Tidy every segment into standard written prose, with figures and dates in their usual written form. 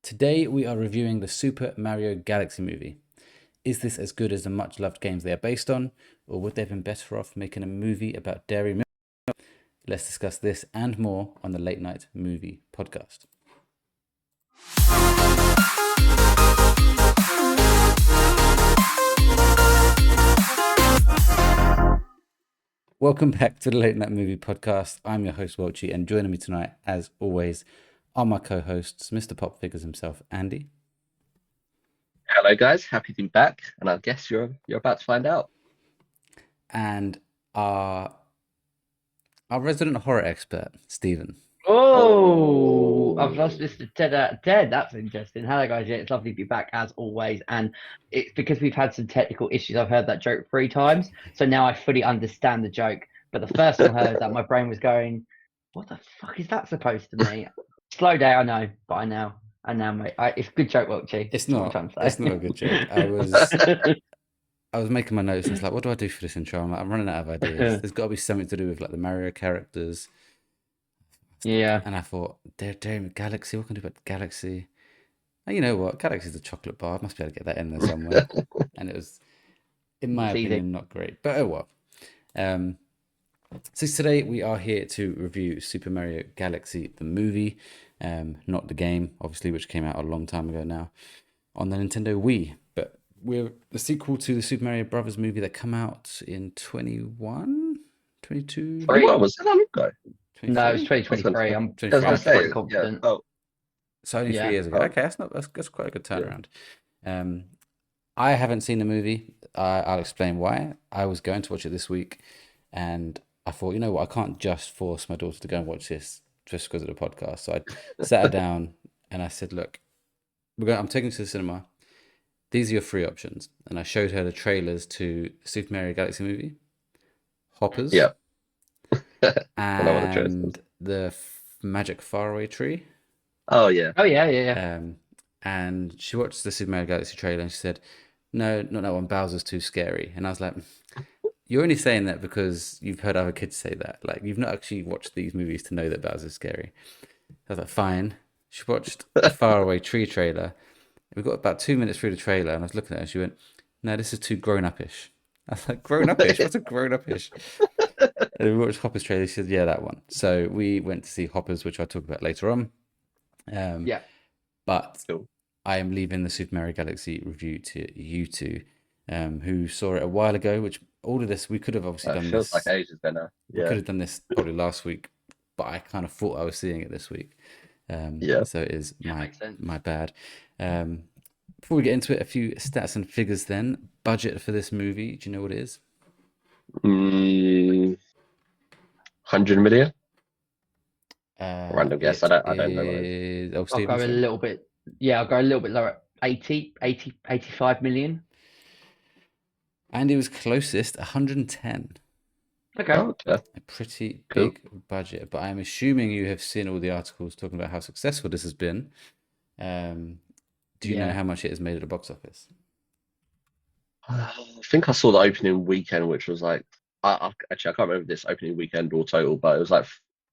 Today we are reviewing the Super Mario Galaxy movie. Is this as good as the much loved games they are based on, or would they have been better off making a movie about dairy milk? Let's discuss this and more on the Late Night Movie Podcast. Welcome back to the Late Night Movie Podcast. I'm your host, Welchy, and joining me tonight, as always, are my co-hosts, Mr. Pop Figures himself, Andy. Hello, guys. Happy to be back, and I guess you're about to find out. And our resident horror expert, Stephen. Oh, I've lost Mr. 10 out of 10. That's interesting. Hello, guys. Yeah, it's lovely to be back as always. And it's because we've had some technical issues. I've heard that joke 3 times. So now I fully understand the joke. But the first time I heard that, my brain was going, what the fuck is that supposed to mean? Slow down, I know. But I know, mate. It's a good joke, Welchy. It's not a good joke. I was making my notes and it's like, what do I do for this intro? I'm running out of ideas. There's got to be something to do with like the Mario characters. Yeah. And I thought, damn, Galaxy, what can I do about Galaxy? And you know what? Galaxy's a chocolate bar. I must be able to get that in there somewhere. And it was, in my opinion, not great. But oh well. So today we are here to review Super Mario Galaxy, the movie, not the game, obviously, which came out a long time ago now on the Nintendo Wii. But we're the sequel to the Super Mario Brothers movie that came out in 21, 22? What was that long ago? No, it was 2023. I'm pretty confident. Yeah. Oh. So only 3 years ago. Okay, that's quite a good turnaround. I haven't seen the movie. I'll explain why. I was going to watch it this week, and I thought, you know what, I can't just force my daughter to go and watch this just because of the podcast. So I sat her down and I said, look, I'm taking you to the cinema. These are your 3 options. And I showed her the trailers to the Super Mario Galaxy movie, Hoppers, Yeah. and the Magic Faraway Tree. Oh, yeah. And she watched the Super Mario Galaxy trailer and she said, no, not that one, Bowser's too scary. And I was like, you're only saying that because you've heard other kids say that. Like, you've not actually watched these movies to know that Bowser's scary. I was like, fine. She watched the Faraway Tree trailer. We got about 2 minutes through the trailer and I was looking at her and she went, no, this is too grown-up-ish. I was like, grown-up-ish? What's a grown-up-ish? And we watched Hopper's trailer. She said, yeah, that one. So we went to see Hoppers, which I'll talk about later on. But cool. I am leaving the Super Mario Galaxy review to you two, who saw it a while ago, which all of this, we could have obviously done this. Feels like ages ago now. We could have done this probably last week, but I kind of thought I was seeing it this week. So it is my bad. Before we get into it, a few stats and figures then. Budget for this movie, do you know what it is? 100 million? Random guess. I don't know what it is. I'll go a little bit. Yeah, I'll go a little bit lower. 85 million. And it was closest, 110. Okay. A pretty big budget, but I'm assuming you have seen all the articles talking about how successful this has been. Do you know how much it has made at the box office? I think I saw the opening weekend, which was like, I can't remember this opening weekend or total, but it was like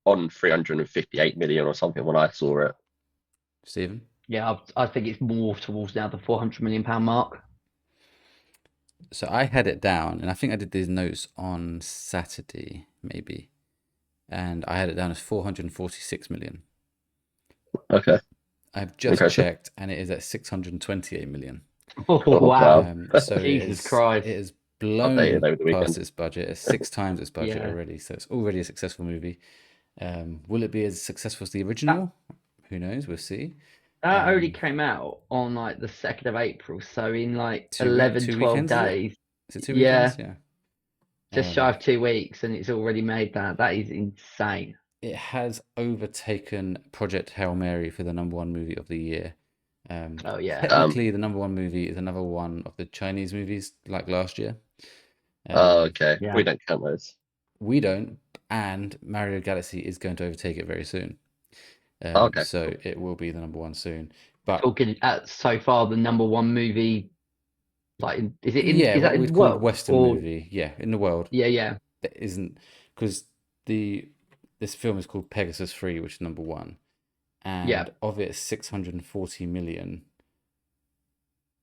on 358 million or something when I saw it. Stephen? Yeah, I think it's more towards now the 400 million pound mark. So I had it down, and I think I did these notes on Saturday, maybe, and I had it down as 446 million. Okay. I've just checked, and it is at 628 million. Oh, wow. So Jesus Christ. It has blown past its budget. It's 6 times its budget already, so it's already a successful movie. Will it be as successful as the original? Who knows? We'll see. That only came out on like the 2nd of April, so in like 12 weekends, days. Is it 2 weekends? Yeah. Just shy of 2 weeks, and it's already made that. That is insane. It has overtaken Project Hail Mary for the #1 movie of the year. Technically, the #1 movie is another one of the Chinese movies like last year. Okay. Yeah. We don't count those. We don't, and Mario Galaxy is going to overtake it very soon. So it will be the #1 soon. But talking at so far the #1 movie, like is it in? Yeah, is that we'd call it Western movie. Yeah, in the world. Yeah. That isn't because this film is called Pegasus 3, which is #1, and of it 640 million,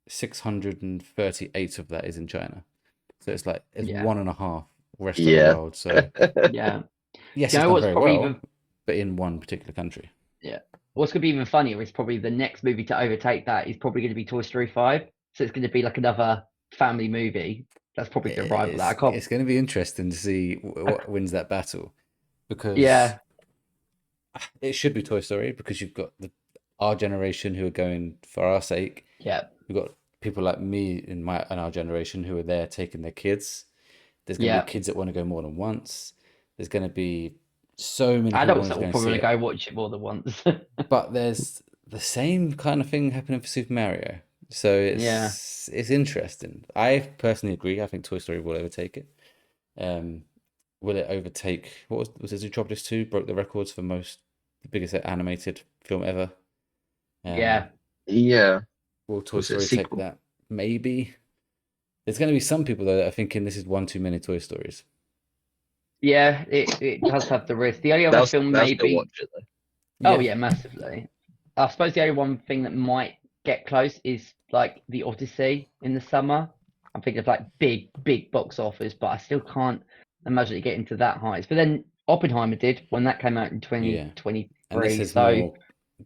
638 of that is in China. So it's like it's Yeah. one and a half rest of the Yeah. world. So Yeah. yes, Do you it's know done what's very probably well, even but in one particular country. what's gonna be even funnier is probably the next movie to overtake that is probably gonna be Toy Story 5. So it's gonna be like another family movie. That's probably gonna rival that. I can't. It's going to be interesting to see what wins that battle, because Yeah. it should be Toy Story, because you've got our generation who are going for our sake. Yeah. We've got people like me in our generation who are there taking their kids. There's going to be Yeah. kids that want to go more than once. There's going to be so many people Adults wanting that to will go and see probably it. go watch it more than once. But there's the same kind of thing happening for Super Mario. So Yeah. it's interesting. I personally agree. I think Toy Story will overtake it. Will it overtake what was it? Zootropolis 2 broke the records for the biggest animated film ever. Yeah. Yeah. Will Toy Was it a Story take sequel? that? Maybe. There's going to be some people though that are thinking this is one too many Toy Stories. Yeah. It does have the risk. The only other film They'll still maybe. watch it though. Oh Yeah, yeah, massively. I suppose the only one thing that might get close is like the Odyssey in the summer. I'm thinking of like big box office, but I still can't imagine it getting to that heights. But then Oppenheimer did when that came out in yeah. And this 2023. is So more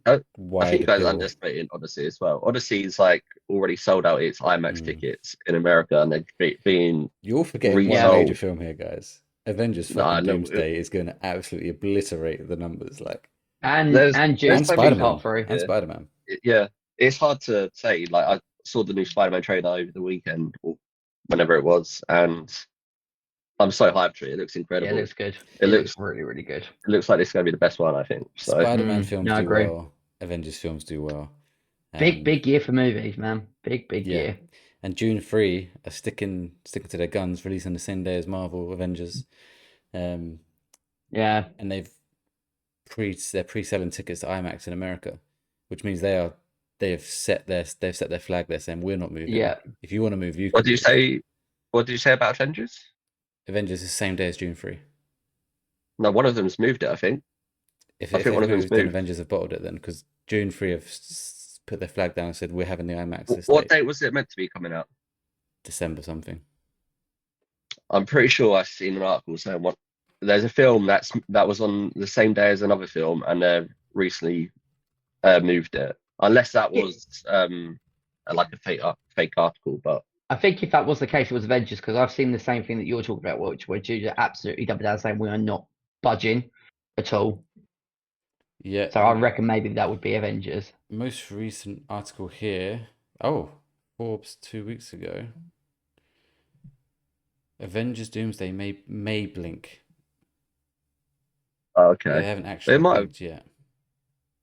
I think wide you guys appeal. underestimated Odyssey as well. Odyssey's like already sold out its IMAX Mm. tickets in America, and they're being You're forgetting one Yeah. major resold. film here, guys. Avengers No, fucking no, Doomsday is going to absolutely obliterate the numbers. Like, and there's and June so June many Spider-Man. part films. three. And Yeah, Spider-Man. yeah. It's hard to say. Like I saw the new Spider-Man trailer over the weekend, or whenever it was, and I'm so hyped for it. It looks Yeah, it incredible. looks good. It It looks looks really, really good. it looks like it's going to be the best one, I think. So Spider-Man films No, I do agree. well. Avengers films do well. Big year for movies, man. Big Yeah. year. And June 3 are sticking to their guns, releasing the same day as Marvel Avengers. Um, Yeah. and they're pre-selling tickets to IMAX in America, which means they've set their flag. They're saying we're not moving. Yeah. If you want to move, you what can do you move. say? What did you say about Avengers? Avengers is the same day as June 3. No, one of them's moved it. I think. If I think they've one of them's moved, then moved. Avengers have bottled it then, because June 3 have put their flag down and said we're having the IMAX this What date, date was it meant to be coming out? December something. I'm pretty sure I've seen an article saying what there's a film that was on the same day as another film, and they recently moved it. Unless that was like a fake article, but I think if that was the case, it was Avengers because I've seen the same thing that you're talking about, which is absolutely double down saying we are not budging at all. Yeah, So I reckon maybe that would be Avengers. most recent article here. Oh, Forbes 2 weeks ago. Avengers Doomsday may blink. okay. They haven't actually blinked yet.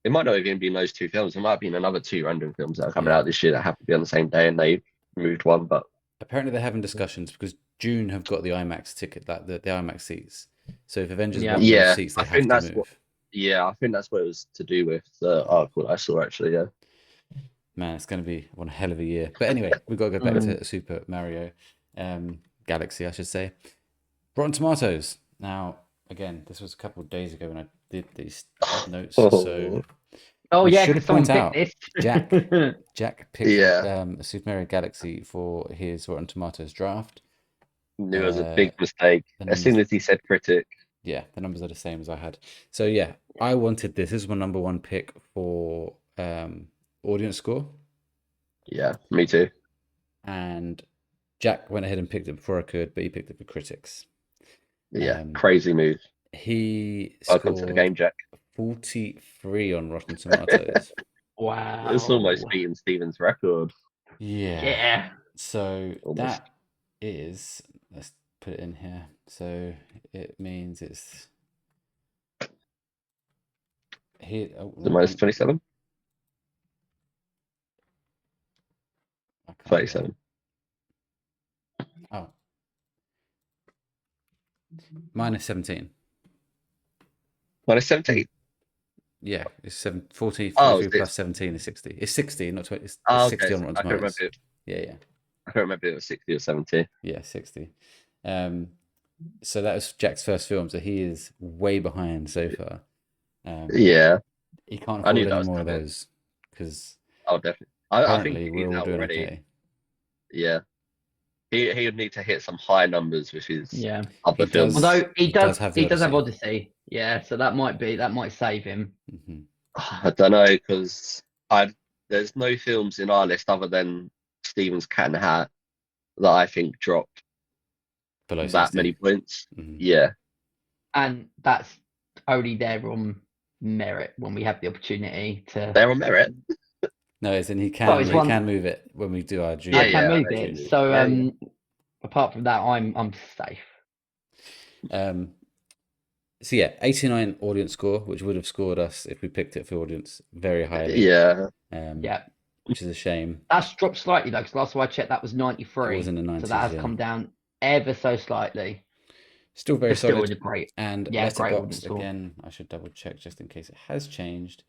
It might not even been those two films. It might have been another two random films that are coming Yeah. out this year that happen to be on the same day, and they moved one. But Apparently they're having discussions because June have got the IMAX ticket, like the IMAX seats. So if Avengers Yeah. want those seats, they I have think to that's move. what. Yeah, I think that's what it was to do with the article I saw actually. Yeah. Man, it's going to be one hell of a year. But anyway, we've got to go back to Super Mario Galaxy, I should say. Rotten Tomatoes. Now, again, this was a couple of days ago when I did these notes. So Oh we yeah, should because point someone out picked this. Jack picked Yeah. Super Mario Galaxy for his Rotten Tomatoes draft. Knew it was a big mistake. As soon as he said critic. Yeah, the numbers are the same as I had. So yeah, I wanted this. This is my number one pick for audience score. Yeah, me too. And Jack went ahead and picked it before I could, but he picked it for critics. Yeah, crazy move. He Welcome to the game, Jack. 43 on Rotten Tomatoes. Wow. It's almost beating Steven's record. Yeah. So Almost. that is, let's put it in here. So it means it's here. The minus 27? 37. Oh. Minus 17. Minus 17? Yeah, it's 43 Oh, plus 17 is 60. It's 60, not 20. It's okay. 60 on Rotten I can't remember Tomatoes. it. Yeah. I can't remember if it was 60 or 70. Yeah, 60. So that was Jack's first film, so he is way behind so far. Yeah. He can't I knew afford that any was more of coming. those because Oh, definitely. I think currently he's we're all out doing already. okay. Yeah, he would need to hit some high numbers with his Yeah. other He films. does. Although He does have the he does have Odyssey. Odyssey. Yeah, so that might save him. Hmm. I don't know because I there's no films in our list other than Stephen's Cat in the Hat that I think drop Below that 60. many points. Hmm. Yeah, And that's only there on merit when we have the opportunity to. they're on merit. No, as in Well, it's we one can move it when we do our I Yeah, junior can yeah, I move know you it. do. junior. So Yeah, yeah. apart from that, I'm safe. Um, so yeah, 89 audience score, which would have scored us if we picked it for audience very highly. Yeah, Yeah. Which is a shame. That's dropped slightly though, because last time I checked, that was It 93. was in the So that 90s, has yeah. come down ever so slightly. Still very But still solid. in a great, And great audience Letterboxd, score. again, I should double check just in case it has changed.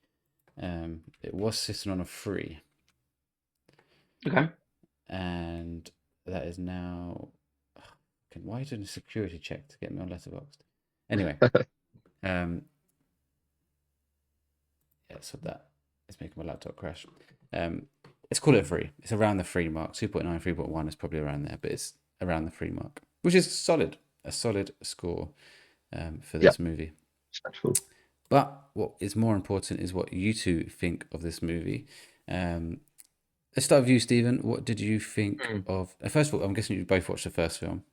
It was sitting on a 3. Okay. And that is now... Why are you doing a security check to get me on Letterboxd? Anyway. Yeah, so that is making my laptop crash. Let's call it 3. It's around the 3 mark. 2.9, 3.1 is probably around there, but it's around the 3 mark, which is solid. A solid score for this movie. cool. But what is more important is what you two think of this movie. Let's start with you, Stephen. What did you think of... First of all, I'm guessing you both watched the first film.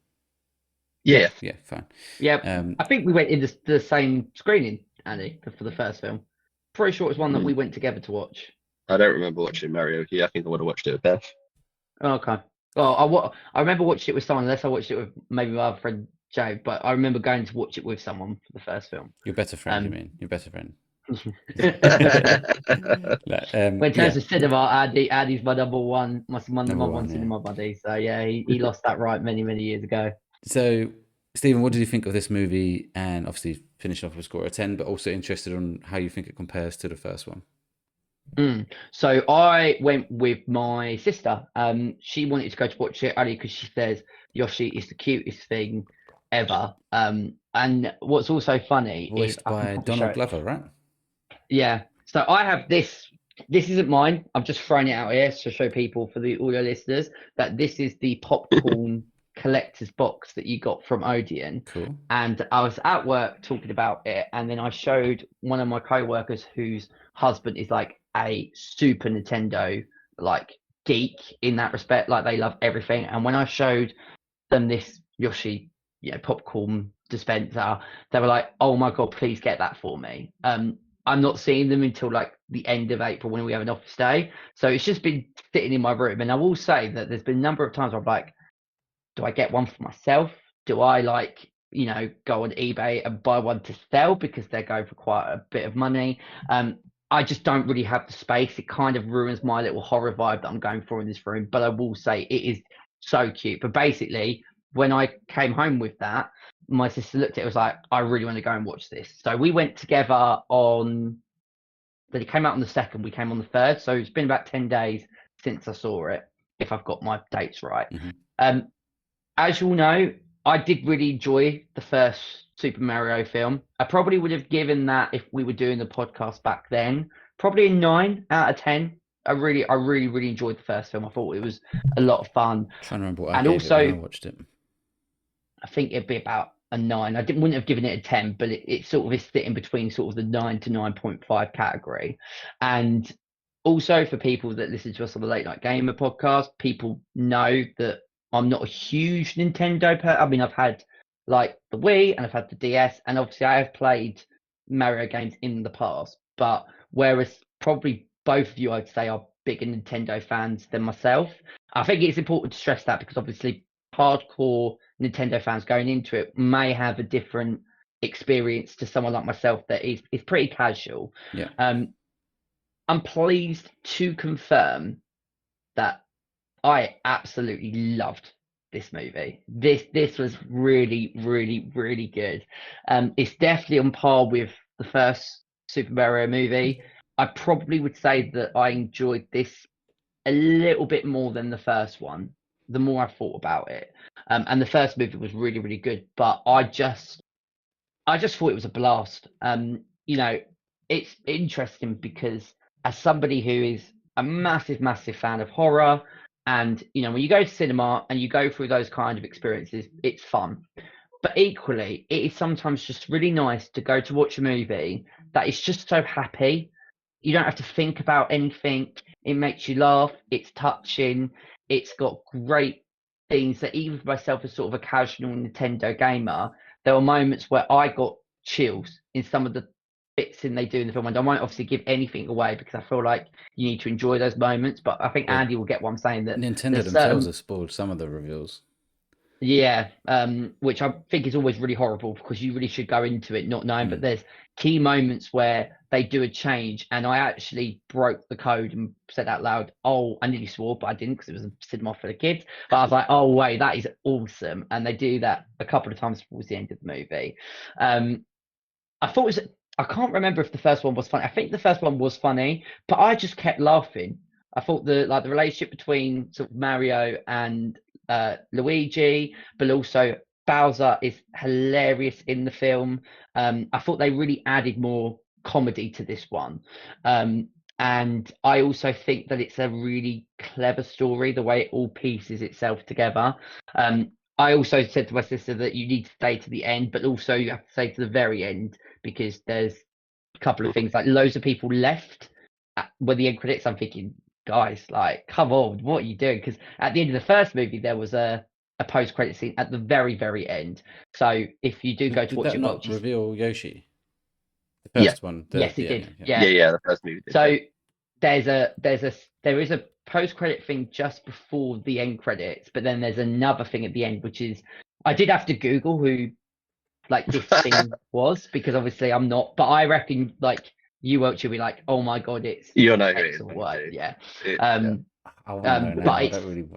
Yeah, Yeah, fine. Yeah, I think we went in the same screening, Andy, for the first film. Pretty sure it was one that we went together to watch. I don't remember watching Mario. Yeah, I think I would have watched it with Beth. Okay. Well, I remember watching it with someone, unless I watched it with maybe my other friend Jay, but I remember going to watch it with someone for the first film. Your better friend, you mean? Your better friend. When in terms of cinema, Andy's my number one Number cinema buddy. So yeah, he lost that right many years ago. So, Stephen, what did you think of this movie? And obviously, finish off with a score of 10, but also interested on how you think it compares to the first one. So I went with my sister. She wanted to go to watch it only because she says Yoshi is the cutest thing ever. And what's also funny is Voiced I can by probably show Donald it. Glover, right? Yeah. So I have this. This isn't mine. I'm just throwing it out here to show people, for the audio listeners, that this is the popcorn collector's box that you got from Odeon. Cool. And I was at work talking about it, and then I showed one of my co-workers whose husband is like a Super Nintendo like geek in that respect. Like, they love everything. And when I showed them this Yoshi, popcorn dispenser, they were like, "Oh my god, please get that for me." I'm not seeing them until like the end of April when we have an office day, so it's just been sitting in my room. And I will say that there's been a number of times where I'm like, do I get one for myself? Do I go on eBay and buy one to sell because they're going for quite a bit of money? I just don't really have the space. It kind of ruins my little horror vibe that I'm going for in this room. But I will say it is so cute. But basically, when I came home with that, my sister looked at it, was like, I really want to go and watch this. So we went together it came out on the 2nd, we came on the 3rd. So it's been about 10 days since I saw it, if I've got my dates right. Mm-hmm. As you'll know, I did really enjoy the first Super Mario film. I probably would have given that, if we were doing the podcast back then, probably a 9 out of 10. I really enjoyed the first film. I thought it was a lot of fun. Trying to remember what I And gave also, it when I watched it. I think it'd be about a 9. I wouldn't have given it a 10, but it sort of is sitting between sort of the 9 to 9.5 category. And also, for people that listen to us on the Late Night Gamer podcast, people know that I'm not a huge Nintendo I mean, I've had like the Wii and I've had the DS, and obviously I have played Mario games in the past. But whereas probably both of you, I'd say, are bigger Nintendo fans than myself, I think it's important to stress that, because obviously hardcore Nintendo fans going into it may have a different experience to someone like myself that is pretty casual. Yeah. I'm pleased to confirm that I absolutely loved this movie. This was really good. It's definitely on par with the first Super Mario movie. I probably would say that I enjoyed this a little bit more than the first one, the more I thought about it. And the first movie was really good, but I just thought it was a blast. it's interesting because as somebody who is a massive fan of horror, and when you go to cinema and you go through those kind of experiences, it's fun. But equally, it is sometimes just really nice to go to watch a movie that is just so happy. You don't have to think about anything. It makes you laugh. It's touching. It's got great things that even for myself as sort of a casual Nintendo gamer, there were moments where I got chills in some of the bits in they do in the film. And I won't obviously give anything away because I feel like you need to enjoy those moments. But I think Well, Andy will get what I'm saying, that Nintendo there's themselves certain have spoiled some of the reveals. yeah, which I think is always really horrible because you really should go into it not knowing. But there's key moments where they do a change, and I actually broke the code and said out loud, "Oh!" I nearly swore, but I didn't because it was a cinema for the kids. But I was like, "Oh wait, that is awesome!" And they do that a couple of times towards the end of the movie. I thought it was. I can't remember if the first one was funny. I think the first one was funny, but I just kept laughing. I thought the relationship between sort of Mario and Luigi, but also Bowser is hilarious in the film. I thought they really added more comedy to this one. And I also think that it's a really clever story, the way it all pieces itself together. I also said to my sister that you need to stay to the end, but also you have to stay to the very end because there's a couple of things like loads of people left when the end credits. I'm thinking, guys, like, come on, what are you doing? Because at the end of the first movie, there was a post-credit scene at the very end. So if you do go to Did watch that it, not Welchy, reveal Yoshi? The Yeah. first one. yes, it did. Yeah, Yeah. the first movie did. So Yeah. there is a post-credit thing just before the end credits, but then there's another thing at the end, which is I did have to Google who like this thing was because obviously I'm not, but I reckon like you won't be like, oh my god, it's You'll know who it X is or when you Y. do. Yeah. Yeah. I want to know now. But I it's don't really.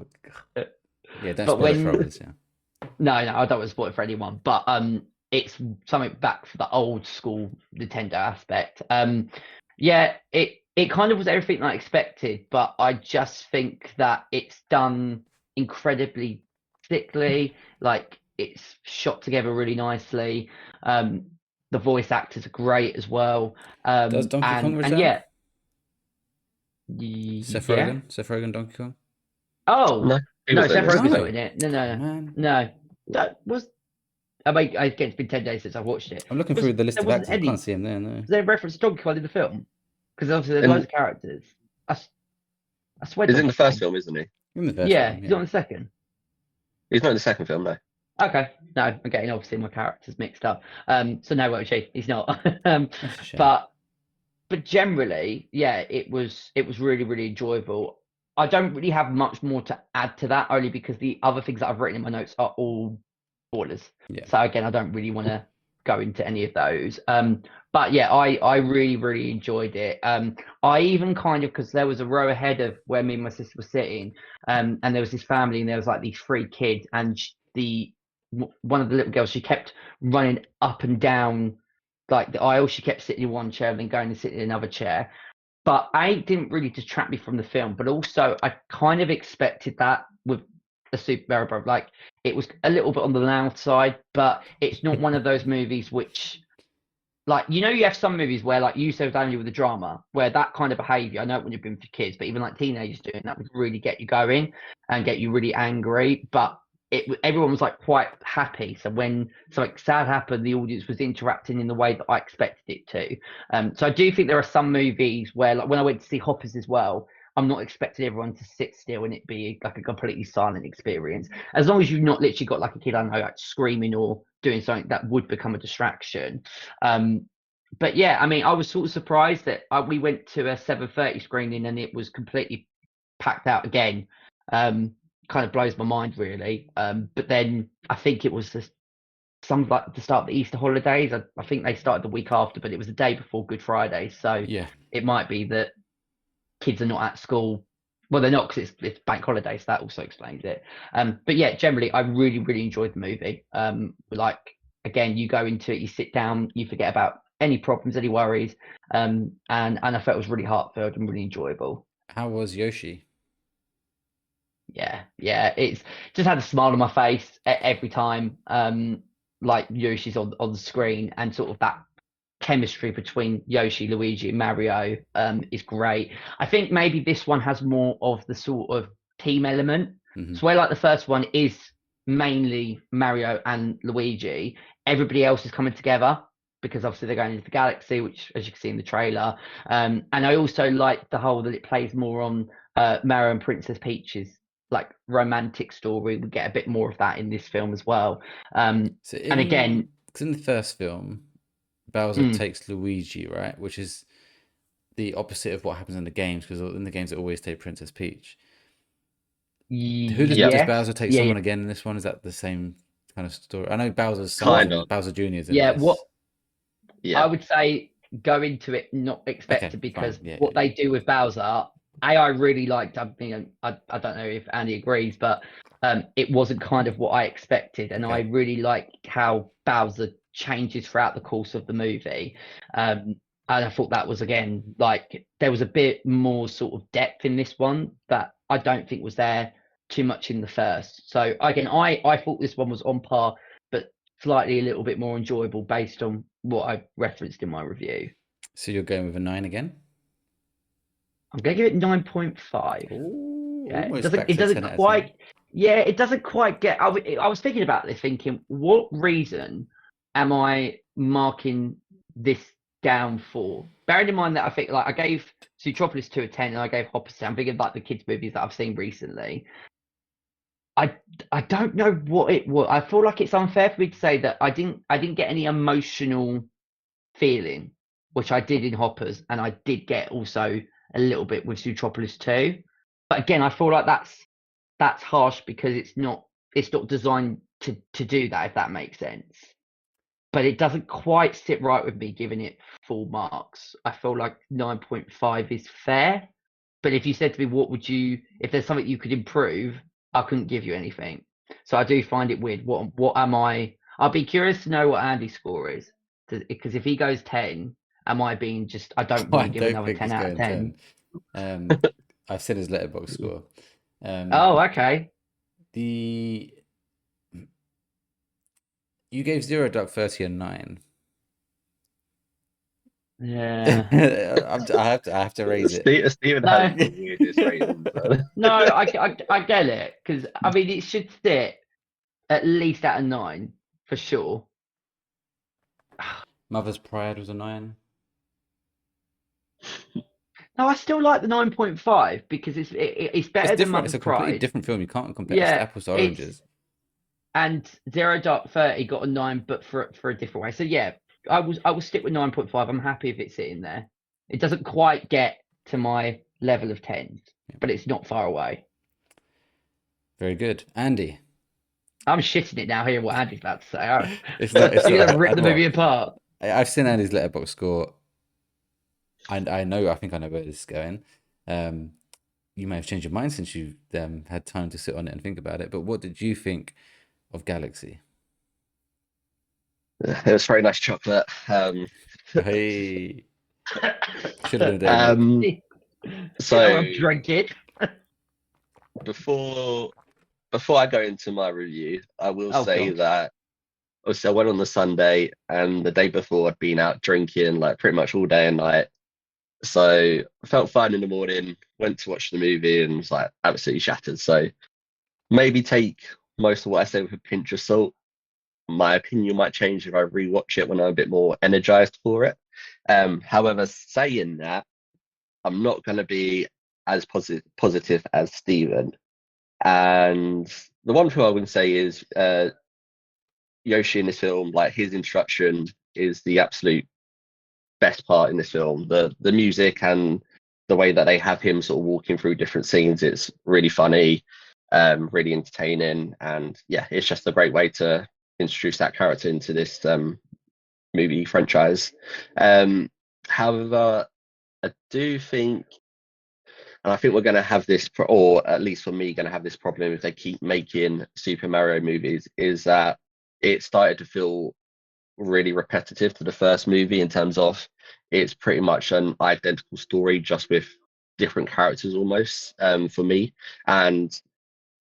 Yeah, don't but spoil it for when others. Yeah. no, I don't want to spoil it for anyone, but it's something back for the old school Nintendo aspect. Yeah, it kind of was everything I expected, but I just think that it's done incredibly thickly. Like it's shot together really nicely. The voice actors are great as well. Does Donkey Kong And return? yeah, Seth yeah. Rogen? Seth Rogen, Donkey Kong? Oh No, he no, was in Seth this. Rogen's No. not in it. No, Oh, no, man. no. That was. I mean, I guess it's been 10 days since I watched it. I'm looking through the list There of wasn't actors. I any. can't see him there, no. Was there a reference to Donkey Kong in the film? Because obviously there's And loads of characters. I swear he's in the Donkey first Kong. film, isn't he? In the first Yeah, film, he's yeah. not in the second. He's not in the second film, no. Okay, no, I'm getting obviously my characters mixed up. So no, actually, he's not. That's a shame. But generally, yeah, it was really enjoyable. I don't really have much more to add to that, only because the other things that I've written in my notes are all spoilers. Yeah. So again, I don't really want to go into any of those. But yeah, I really enjoyed it. I even kind of, because there was a row ahead of where me and my sister were sitting, and there was this family, and there was like these three kids, and one of the little girls, she kept running up and down like the aisle. She kept sitting in one chair and then going and sitting in another chair. But it didn't really detract me from the film. But also, I kind of expected that with a Super Mario Bros. Like it was a little bit on the loud side, but it's not one of those movies which, like, you have some movies where, like you said, only with the drama, where that kind of behavior, I know it wouldn't have been for kids, but even like teenagers doing that would really get you going and get you really angry. But everyone was like quite happy. So when something sad happened, the audience was interacting in the way that I expected it to. So I do think there are some movies where, like when I went to see Hoppers as well, I'm not expecting everyone to sit still and it be like a completely silent experience. As long as you've not literally got like a kid, I don't know, like screaming or doing something that would become a distraction. But yeah, I mean, I was sort of surprised that we went to a 7:30 screening and it was completely packed out again. Kind of blows my mind really. But then I think it was some like the start of the Easter holidays. I think they started the week after, but it was the day before Good Friday, so Yeah. it might be that kids are not at school. Well, they're not because it's bank holiday, so that also explains it. But yeah, generally, I really enjoyed the movie. Like again, you go into it, you sit down, you forget about any problems, any worries, and I felt it was really heartfelt and really enjoyable. How was Yoshi? Yeah, it's just had a smile on my face every time. Like Yoshi's on the screen and sort of that chemistry between Yoshi, Luigi, and Mario is great. I think maybe this one has more of the sort of team element. Mhm. So where like the first one is mainly Mario and Luigi, everybody else is coming together because obviously they're going into the galaxy, which as you can see in the trailer. And I also like the whole that it plays more on Mario and Princess Peach's like romantic story. We get a bit more of that in this film as well. So And again, because in the first film, Bowser takes Luigi, right? Which is the opposite of what happens in the games, because in the games it always take Princess Peach. Does yes, Bowser take yeah, someone again in this one? Is that the same kind of story? I know Bowser's son's Kind in of. it, Bowser Jr.'s in yeah. What this. Yeah. I would say, go into it not Okay, expected, fine. because Yeah, what they do with Bowser, I really liked. I mean, I don't know if Andy agrees, but it wasn't kind of what I expected, and I Okay. really like how Bowser changes throughout the course of the movie. And I thought that was again like there was a bit more sort of depth in this one that I don't think was there too much in the first. So again, I thought this one was on par, but slightly a little bit more enjoyable based on what I referenced in my review. So you're going with a 9 again? I'm gonna give it 9.5. Ooh, Yeah, almost back it to a doesn't 10 out of 10. quite. Yeah, it doesn't quite get. I was thinking about this, thinking, what reason am I marking this down for? Bearing in mind that I think like I gave Zootropolis 2 a 10, and I gave Hopper 10. I'm thinking about the kids' movies that I've seen recently. I I don't know what it was. I feel like it's unfair for me to say that I didn't get any emotional feeling, which I did in Hoppers, and I did get also a little bit with Zootropolis 2. But again, I feel like that's harsh because it's not designed to do that, if that makes sense. But it doesn't quite sit right with me giving it full marks. I feel like 9.5 is fair. But if you said to me, what would you, if there's something you could improve, I couldn't give you anything. So I do find it weird. What am I? I'll be curious to know what Andy's score is. Because if he goes 10, am I being just, I don't want I to give don't another think 10 he's out of going 10. 10. I've seen his Letterboxd score. Oh, okay. The You gave Zero Dark 30 a 9. Yeah. I have to raise it. Steven has No, the weirdest ratings. no, I get it. Because, I mean, it should sit at least at a 9, for sure. Mother's Pride was a 9. No, I still like the 9.5 because it's better It's than different. It's Mother's a completely Pride. different film. You can't compare. It's Yeah, apples to it's oranges. and Zero Dark 30 got a 9, but for a different way. So yeah, I will stick with 9.5. I'm happy if it's sitting there. It doesn't quite get to my level of 10s, but it's not far away. Very good. Andy. I'm shitting it now hearing what Andy's about to say. It's not. It's You're not. gonna rip the Well, movie apart. I've seen Andy's Letterboxd score. I know. I think I know where this is going. You may have changed your mind since you've had time to sit on it and think about it. But what did you think of Galaxy? It was very nice chocolate. Hey, should have been a day milk. Um, so I'm drinking. before I go into my review, I will Oh say god. that obviously I went on the Sunday, and the day before I'd been out drinking like pretty much all day and night. So I felt fine in the morning, went to watch the movie and was like absolutely shattered. So maybe take most of what I say with a pinch of salt. My opinion might change if I rewatch it when I'm a bit more energized for it. However, saying that, I'm not going to be as positive as Steven. And the one thing I would say is Yoshi in this film, like his introduction is the absolute best part in this film. The music and the way that they have him sort of walking through different scenes, it's really funny, really entertaining, and yeah, it's just a great way to introduce that character into this movie franchise. However, I do think, and I think we're going to have this, or at least for me, going to have this problem if they keep making Super Mario movies, is that it started to feel really repetitive to the first movie in terms of it's pretty much an identical story, just with different characters almost, for me. And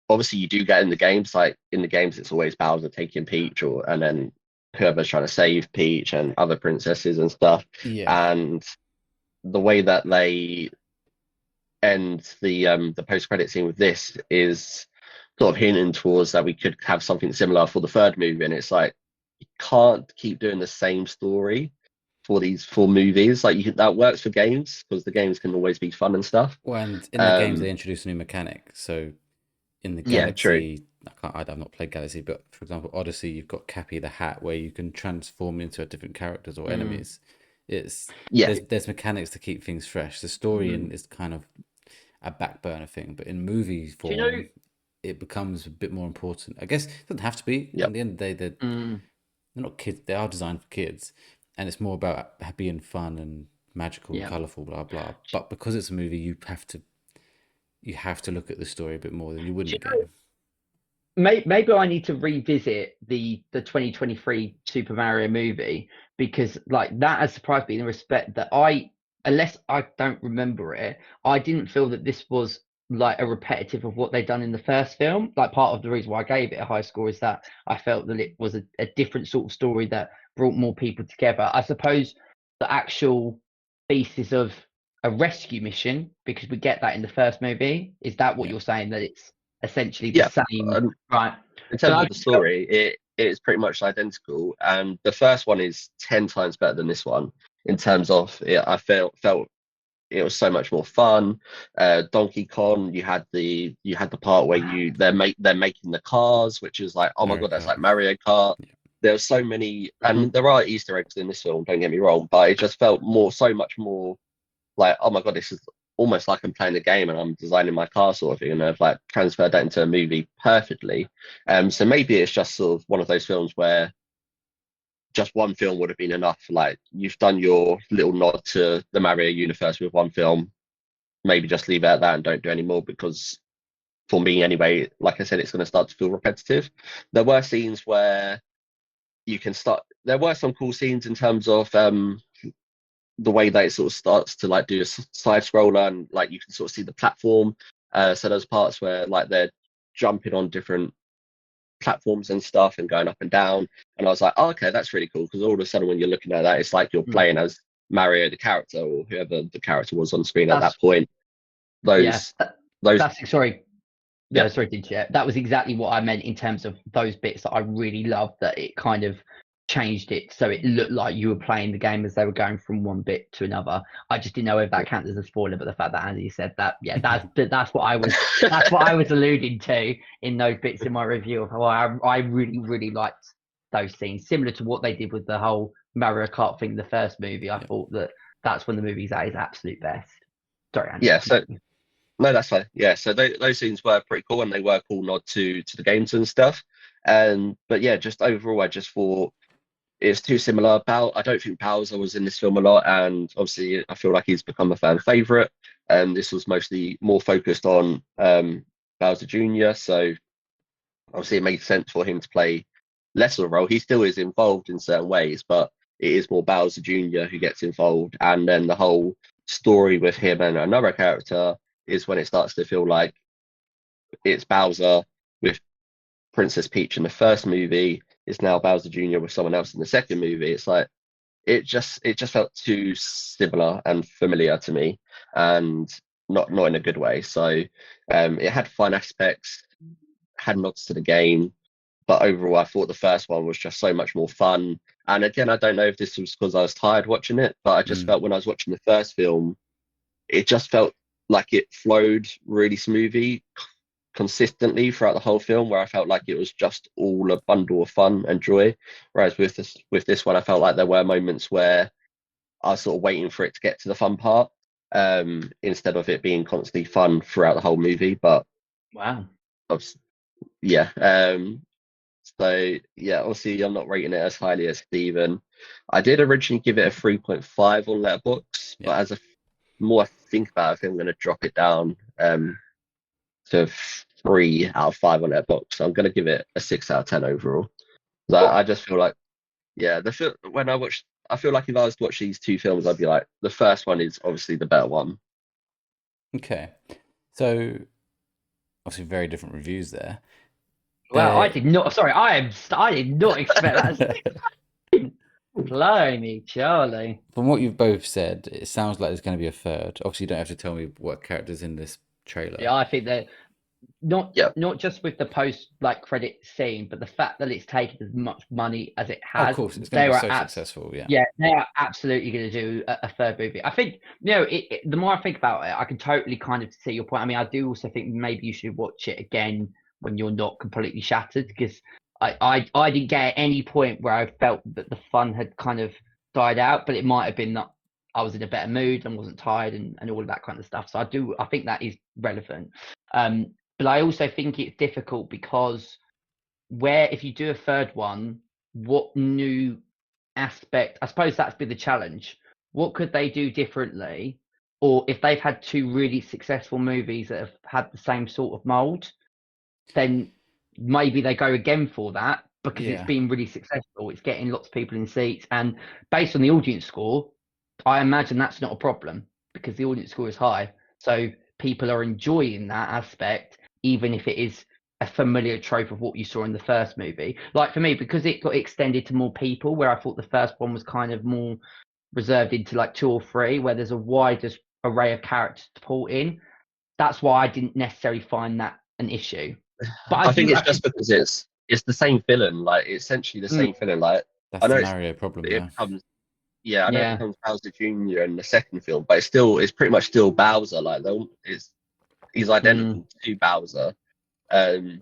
obviously, you do get in the games, like in the games, it's always Bowser taking Peach, and then whoever's trying to save Peach and other princesses and stuff. Yeah. And the way that they end the post credit scene with this is sort of hinting towards that we could have something similar for the third movie. And it's like you can't keep doing the same story for these four movies. Like that works for games because the games can always be fun and stuff. Well, and in the games they introduce a new mechanic. So in the Yeah, true. Galaxy, I've not played Galaxy, but for example, Odyssey, you've got Cappy the Hat, where you can transform into different characters or enemies. It's Yeah, there's mechanics to keep things fresh. The story is kind of a back burner thing, but in movie Do you know? form, it becomes a bit more important. I guess it doesn't have to be. yep. At the end of the day, they're not kids. They are designed for kids, and it's more about being fun and magical, and Yeah. colorful, blah blah. But because it's a movie, you have to look at the story a bit more than you would in a game. Maybe I need to revisit the 2023 Super Mario movie, because like that has surprised me in the respect that unless I don't remember it, I didn't feel that this was like a repetitive of what they'd done in the first film. Like part of the reason why I gave it a high score is that I felt that it was a different sort of story that brought more people together. I suppose the actual basis of a rescue mission, because we get that in the first movie, is that what Yeah. you're saying, that it's essentially the Yeah. same, right? In So terms of the story, it is pretty much identical, and the first one is 10 times better than this one in terms of it. I felt it was so much more fun. Donkey Kong, you had the part where they're making the cars, which is like, oh my Mario god, that's Kart. like Mario Kart. Yeah. There were so many, and there are Easter eggs in this film. Don't get me wrong, but it just felt so much more like, oh my god, this is almost like I'm playing a game and I'm designing my car sort of thing, and I've like transferred that into a movie perfectly. So maybe it's just sort of one of those films where just one film would have been enough. Like you've done your little nod to the Mario universe with one film, maybe just leave it at that and don't do any more, because for me anyway, like I said, it's going to start to feel repetitive. There were scenes where there were some cool scenes in terms of the way that it sort of starts to like do a side scroller, and like you can sort of see the platform. So there's parts where like they're jumping on different platforms and stuff and going up and down, and I was like, oh, okay, that's really cool, because all of a sudden when you're looking at that, it's like you're playing as Mario the character, or whoever the character was on screen at that point. Yeah, Those sorry. Yeah. No, sorry to interrupt. That was exactly what I meant in terms of those bits that I really loved, that it kind of changed it so it looked like you were playing the game as they were going from one bit to another. I just didn't know if that counts as a spoiler, but the fact that Andy said that, yeah, that's what I was alluding to in those bits in my review of how I really liked those scenes, similar to what they did with the whole Mario Kart thing in the first movie. I thought that's when the movie's at its absolute best. Sorry, Andy. Yeah, so no, that's fine. Yeah, so those scenes were pretty cool, and they were cool nod to the games and stuff. But yeah, just overall, I just thought it's too similar. I don't think Bowser was in this film a lot, and obviously I feel like he's become a fan favorite. And this was mostly more focused on Bowser Jr. So obviously it made sense for him to play less of a role. He still is involved in certain ways, but it is more Bowser Jr. who gets involved. And then the whole story with him and another character is when it starts to feel like it's Bowser with Princess Peach in the first movie. It's now Bowser Jr. with someone else in the second movie. It's like it just felt too similar and familiar to me, and not in a good way. So it had fun aspects, had nods to the game, but overall I thought the first one was just so much more fun. And again, I don't know if this was because I was tired watching it, but I just felt when I was watching the first film, it just felt like it flowed really smoothly, consistently throughout the whole film, where I felt like it was just all a bundle of fun and joy. Whereas with this one, I felt like there were moments where I was sort of waiting for it to get to the fun part, instead of it being constantly fun throughout the whole movie. But wow, yeah. So yeah, obviously I'm not rating it as highly as Steven. I did originally give it a 3.5 on Letterboxd, but as more I think about it, I think I'm going to drop it down to 3 out of 5 on Letterboxd. So I'm going to give it a 6 out of 10 overall. I just feel like, yeah, I feel like if I was to watch these two films, I'd be like, the first one is obviously the better one. Okay, so obviously very different reviews there. Well, I did not. Sorry, I did not expect that. Blimey, Charlie. From what you've both said, it sounds like there's going to be a third. Obviously, you don't have to tell me what characters in this trailer. Yeah, I think that not Yeah. not just with the post like credit scene, but the fact that it's taken as much money as it Oh, of has, course, it's going to be so successful. Yeah. yeah, they are absolutely going to do a third movie. I think, you know, the more I think about it, I can totally kind of see your point. I mean, I do also think maybe you should watch it again when you're not completely shattered, because I didn't get at any point where I felt that the fun had kind of died out, but it might have been that I was in a better mood and wasn't tired and all of that kind of stuff. So I think that is relevant. But I also think it's difficult because if you do a third one, what new aspect? I suppose that's been the challenge. What could they do differently? Or if they've had two really successful movies that have had the same sort of mold, then maybe they go again for that because it's been really successful. It's getting lots of people in seats. And based on the audience score, I imagine that's not a problem because the audience score is high. So people are enjoying that aspect, even if it is a familiar trope of what you saw in the first movie. Like for me, because it got extended to more people, where I thought the first one was kind of more reserved into like 2 or 3, where there's a wider array of characters to pull in. That's why I didn't necessarily find that an issue. But I think it's just because it's the same villain, like essentially the same villain. Like That's I know the Mario problem. it Yeah. becomes I know it becomes Bowser Jr. in the second film, but it's pretty much still Bowser. Like he's identical to Bowser.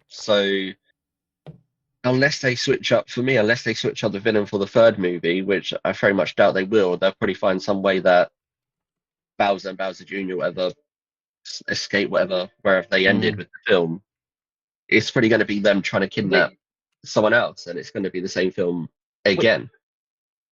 So unless they switch up the villain for the third movie, which I very much doubt they will, they'll probably find some way that Bowser and Bowser Jr. whatever escape wherever they ended with the film. It's probably going to be them trying to kidnap someone else, and it's going to be the same film again.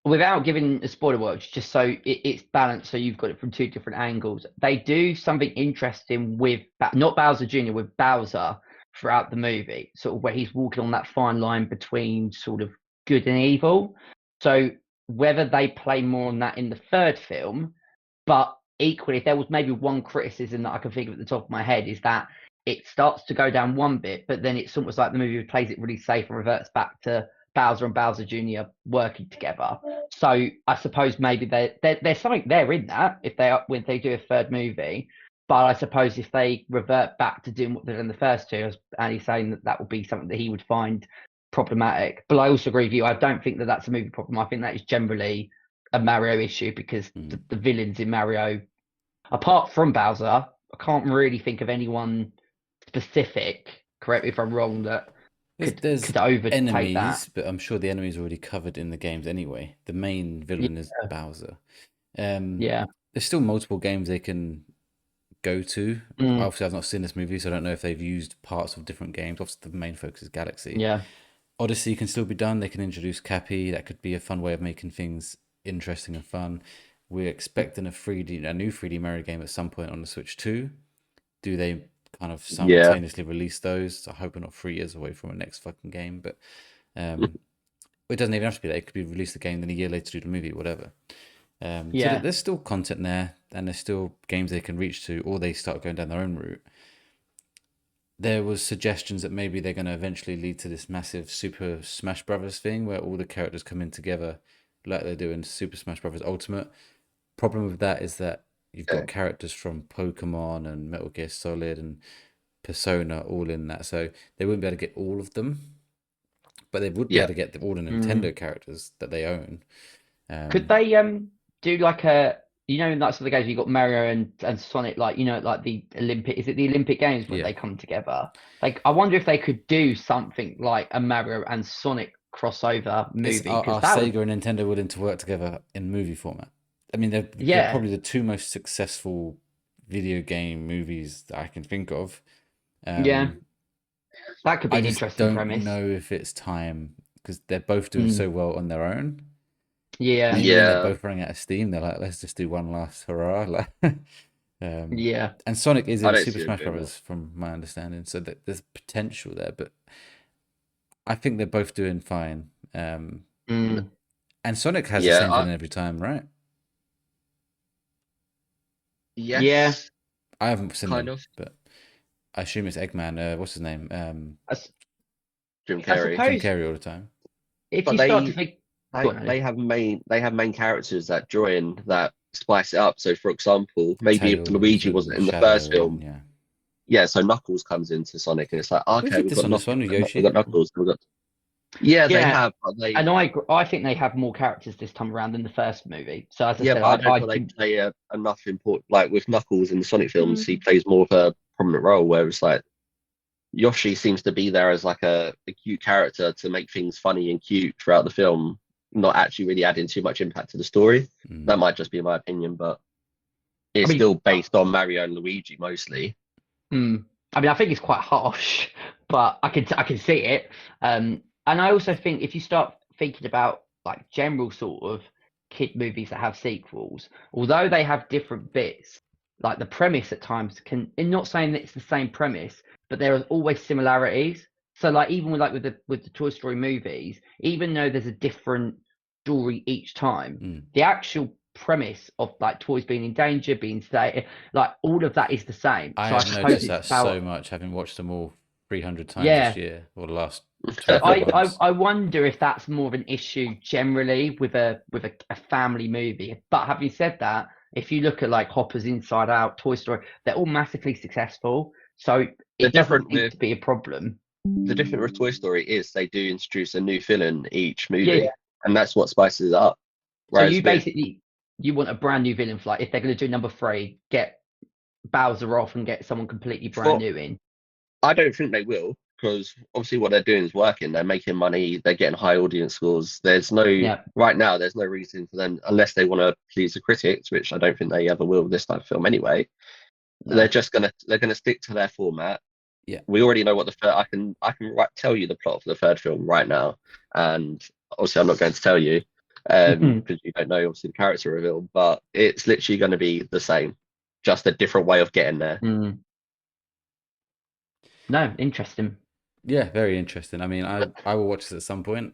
Without giving a spoiler watch, just so it's balanced, so you've got it from 2 different angles. They do something interesting with not Bowser Jr., with Bowser throughout the movie, sort of where he's walking on that fine line between sort of good and evil. So whether they play more on that in the third film, but equally, if there was maybe one criticism that I can think of at the top of my head, is that it starts to go down one bit, but then it's almost like the movie plays it really safe and reverts back to Bowser and Bowser Jr. working together. So I suppose maybe there's something there in that when they do a third movie. But I suppose if they revert back to doing what they did in the first two, and he's saying that would be something that he would find problematic. But I also agree with you. I don't think that that's a movie problem. I think that is generally a Mario issue because the villains in Mario, apart from Bowser, I can't really think of anyone specific. Correct me if I'm wrong. That could overtake enemies, that. but I'm sure the enemies are already covered in the games anyway. The main villain is Bowser. There's still multiple games they can go to. Obviously, I've not seen this movie, so I don't know if they've used parts of different games. Obviously, the main focus is Galaxy. Yeah. Odyssey can still be done. They can introduce Cappy. That could be a fun way of making things interesting and fun. We're expecting a new 3D Mario game at some point on the Switch 2. Do they kind of simultaneously release those? I hope we're not 3 years away from a next fucking game, but it doesn't even have to be that. It could be release the game, then a year later do the movie, whatever. So there's still content there, and there's still games they can reach to, or they start going down their own route. There was suggestions that maybe they're going to eventually lead to this massive Super Smash Brothers thing where all the characters come in together like they do in Super Smash Brothers Ultimate. Problem with that is that you've got characters from Pokemon and Metal Gear Solid and Persona all in that, so they wouldn't be able to get all of them, but they would be able to get all the Nintendo characters that they own. Could they do like a, you know, in that sort of games you got Mario and Sonic, like, you know, like the Olympic Games when they come together? Like, I wonder if they could do something like a Mario and Sonic crossover movie. Are Sega and Nintendo willing to work together in movie format? I mean, they're probably the 2 most successful video game movies that I can think of. That could be an interesting premise. I don't know if it's time, because they're both doing so well on their own. Yeah. They're both running out of steam. They're like, let's just do one last hurrah. And Sonic is in Super Smash Bros. From my understanding, so that there's potential there, but I think they're both doing fine. And Sonic has the same villain every time, right? Yes. Yeah. I haven't seen kind them, of, but I assume it's Eggman. What's his name? Jim Carrey. Jim Carrey all the time. If you start to think, Go on, they have main characters that join that spice it up. So, for example, maybe if Tails Luigi and wasn't in the first Shadow, and film, yeah. yeah, so Knuckles comes into Sonic, and it's like, We okay, did we've this got on this one with We've Yoshi. got Knuckles, we've got. Yeah, they Yeah, have, but and I think they have more characters this time around than the first movie. So as I yeah, said, but I don't I feel they do. play enough important. Like with Knuckles in the Sonic films, he Mm. plays more of a prominent role, whereas like Yoshi seems to be there as like a cute character to make things funny and cute throughout the film, not actually really adding too much impact to the story. That might just be my opinion, but I it's mean, still based on Mario and Luigi mostly. I mean, I think it's quite harsh, but I can see it. And I also think if you start thinking about like general sort of kid movies that have sequels, although they have different bits, like the premise at times can. I'm not saying that it's the same premise, but there are always similarities. So like even with the Toy Story movies, even though there's a different story each time, the actual premise of like toys being in danger, being safe, like all of that is the same. I So I have suppose noticed it's that so about much, having watched them all 300 times this yeah. year, or the last So 24 months. I wonder if that's more of an issue generally with a family movie. But having said that, if you look at like Hopper's Inside Out, Toy Story, they're all massively successful. So The it doesn't different seem with to be a problem. the different with Toy Story is they do introduce a new villain each Yeah. movie, and that's what spices it up. So Whereas with you want a brand new villain for like if they're going to do number 3, get Bowser off and get someone completely brand for new in. I don't think they will, because obviously what they're doing is working. They're making money. They're getting high audience scores. Yeah. Right now, there's no reason for them, unless they want to please the critics, which I don't think they ever will with this type of film anyway. No. They're gonna stick to their format. Yeah. We already know what the third. Tell you the plot for the third film right now, and obviously I'm not going to tell you, because you don't know obviously the character reveal. But it's literally going to be the same, just a different way of getting there. No, interesting. Yeah, very interesting. I mean, I will watch this at some point.